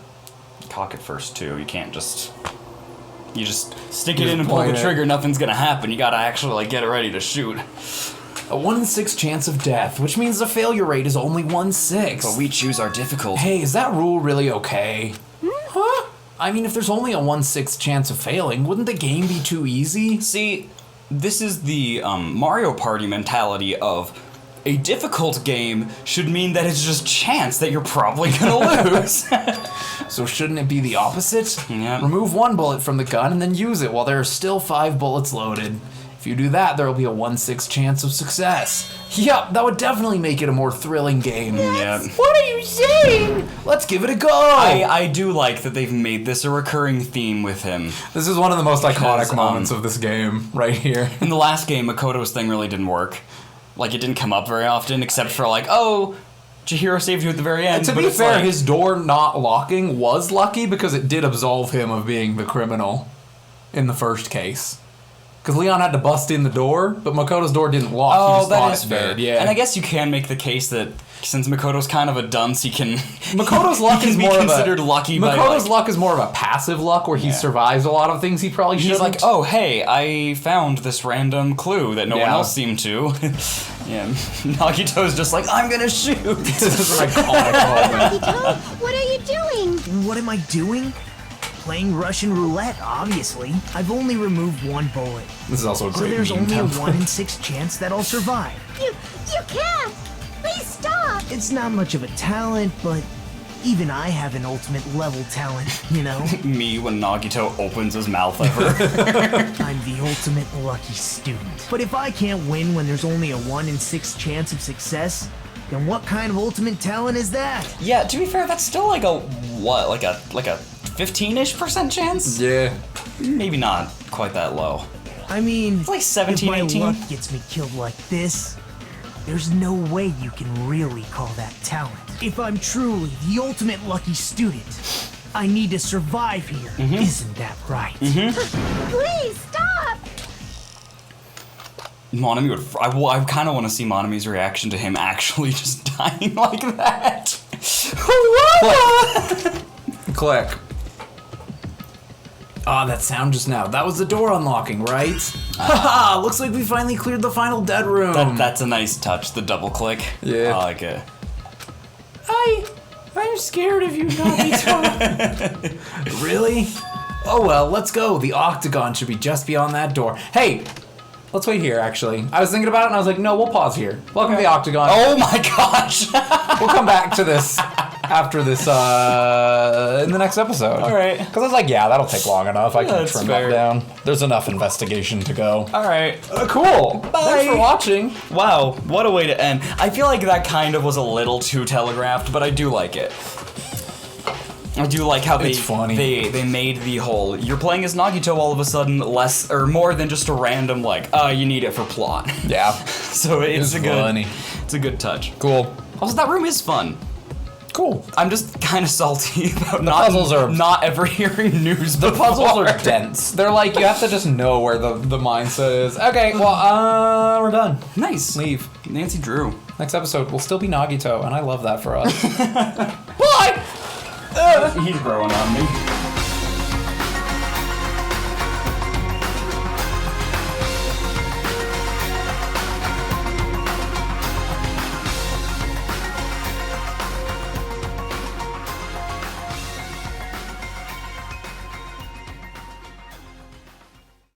[SPEAKER 2] cock it first too. You can't just... You just stick it
[SPEAKER 1] Just
[SPEAKER 2] in and pull the
[SPEAKER 1] point it.
[SPEAKER 2] trigger, nothing's gonna happen. You gotta actually like get it ready to shoot.
[SPEAKER 1] A 1 in 6 chance of death, which means the failure rate is only 1/6.
[SPEAKER 2] But we choose our difficulty.
[SPEAKER 1] Hey, is that rule really okay?
[SPEAKER 6] Huh?
[SPEAKER 1] I mean, if there's only a 1/6 chance of failing, wouldn't the game be too easy?
[SPEAKER 2] See, this is the Mario Party mentality of a difficult game should mean that it's just chance that you're probably gonna lose.
[SPEAKER 1] So shouldn't it be the opposite?
[SPEAKER 2] Yeah.
[SPEAKER 1] Remove 1 bullet from the gun and then use it while there are still 5 bullets loaded. If you do that, there will be a 1/6 chance of success. Yup, that would definitely make it a more thrilling game.
[SPEAKER 2] Yeah.
[SPEAKER 6] What are you saying?
[SPEAKER 1] Let's give it a go!
[SPEAKER 2] I do like that they've made this a recurring theme with him.
[SPEAKER 1] This is one of the most iconic
[SPEAKER 2] Because,
[SPEAKER 1] moments of this game, right here.
[SPEAKER 2] In the last game, Makoto's thing really didn't work. Like, it didn't come up very often, except for like, oh, Chihiro saved you at the very end.
[SPEAKER 1] To
[SPEAKER 2] but
[SPEAKER 1] be
[SPEAKER 2] it's
[SPEAKER 1] fair,
[SPEAKER 2] like-
[SPEAKER 1] his door not locking was lucky because it did absolve him of being the criminal in the first case. Because Leon had to bust in the door, but Makoto's door didn't lock. He
[SPEAKER 2] Oh,
[SPEAKER 1] just
[SPEAKER 2] that
[SPEAKER 1] thought
[SPEAKER 2] is
[SPEAKER 1] it
[SPEAKER 2] fair.
[SPEAKER 1] did, yeah.
[SPEAKER 2] And I guess you can make the case that since Makoto's kind of a dunce, he can.
[SPEAKER 1] Makoto's luck
[SPEAKER 2] he
[SPEAKER 1] is
[SPEAKER 2] can
[SPEAKER 1] more
[SPEAKER 2] be
[SPEAKER 1] of a
[SPEAKER 2] considered lucky.
[SPEAKER 1] Makoto's
[SPEAKER 2] by, like,
[SPEAKER 1] luck is more of a passive luck where he survives a lot of things he probably shouldn't.
[SPEAKER 2] He's like, oh hey, I found this random clue that no one
[SPEAKER 1] Yeah.
[SPEAKER 2] else seemed to. Yeah, Nagito's just like, I'm gonna shoot.
[SPEAKER 1] This is an iconic moment.
[SPEAKER 8] Nagito, what are you doing?
[SPEAKER 4] What am I doing? Playing Russian roulette, obviously. I've only removed one bullet.
[SPEAKER 1] This is also a
[SPEAKER 4] So
[SPEAKER 1] great
[SPEAKER 4] there's
[SPEAKER 1] meme
[SPEAKER 4] only a
[SPEAKER 1] template.
[SPEAKER 4] 1 in 6 chance that I'll survive.
[SPEAKER 8] You can't! Please stop!
[SPEAKER 4] It's not much of a talent, but even I have an ultimate level talent, you know?
[SPEAKER 2] Me when Nagito opens his mouth ever.
[SPEAKER 4] I'm the ultimate lucky student. But if I can't win when there's only a 1 in 6 chance of success, then what kind of ultimate talent is that?
[SPEAKER 2] Yeah, to be fair, that's still like a what, like a 15-ish% chance?
[SPEAKER 1] Yeah.
[SPEAKER 2] Maybe not quite that low.
[SPEAKER 4] I mean,
[SPEAKER 2] It's like 17,
[SPEAKER 4] if my
[SPEAKER 2] 18.
[SPEAKER 4] luck gets me killed like this, there's no way you can really call that talent. If I'm truly the ultimate lucky student, I need to survive here. Isn't that right?
[SPEAKER 8] Please stop!
[SPEAKER 2] Monami would. I kind of want to see Monami's reaction to him actually just dying like that.
[SPEAKER 1] Click. Ah, that sound just now. That was the door unlocking, right? Haha, looks like we finally cleared the final dead room.
[SPEAKER 2] That's a nice touch, the double click.
[SPEAKER 1] Yeah.
[SPEAKER 2] I like it.
[SPEAKER 6] I'm scared of you, Nagito.
[SPEAKER 1] Really? Oh well, let's go. The octagon should be just beyond that door. Hey, let's wait here, actually. I was thinking about it and I was like, no, we'll pause here. Welcome to the octagon.
[SPEAKER 2] Oh my gosh!
[SPEAKER 1] We'll come back to this after this, in the next episode.
[SPEAKER 2] Alright.
[SPEAKER 1] Because I was like, yeah, that'll take long enough. I can
[SPEAKER 2] That's
[SPEAKER 1] trim
[SPEAKER 2] fair.
[SPEAKER 1] that down. There's enough investigation to go.
[SPEAKER 2] Alright.
[SPEAKER 1] Cool. Thanks for watching.
[SPEAKER 2] Wow, what a way to end. I feel like that kind of was a little too telegraphed, but I do like it. I do like how
[SPEAKER 1] It's funny.
[SPEAKER 2] they made the whole you're playing as Nagito all of a sudden less or more than just a random like you need it for plot.
[SPEAKER 1] Yeah.
[SPEAKER 2] So it's a good
[SPEAKER 1] funny.
[SPEAKER 2] it's a good touch.
[SPEAKER 1] Cool.
[SPEAKER 2] Also, that room is fun.
[SPEAKER 1] Cool.
[SPEAKER 2] I'm just kind of salty about
[SPEAKER 1] puzzles are-
[SPEAKER 2] not ever hearing news.
[SPEAKER 1] The puzzles are dense. They're like, you have to just know where the mindset is. Okay, well, we're done.
[SPEAKER 2] Nice.
[SPEAKER 1] Leave.
[SPEAKER 2] Nancy Drew.
[SPEAKER 1] Next episode will still be Nagito, and I love that for us.
[SPEAKER 2] He's growing on me.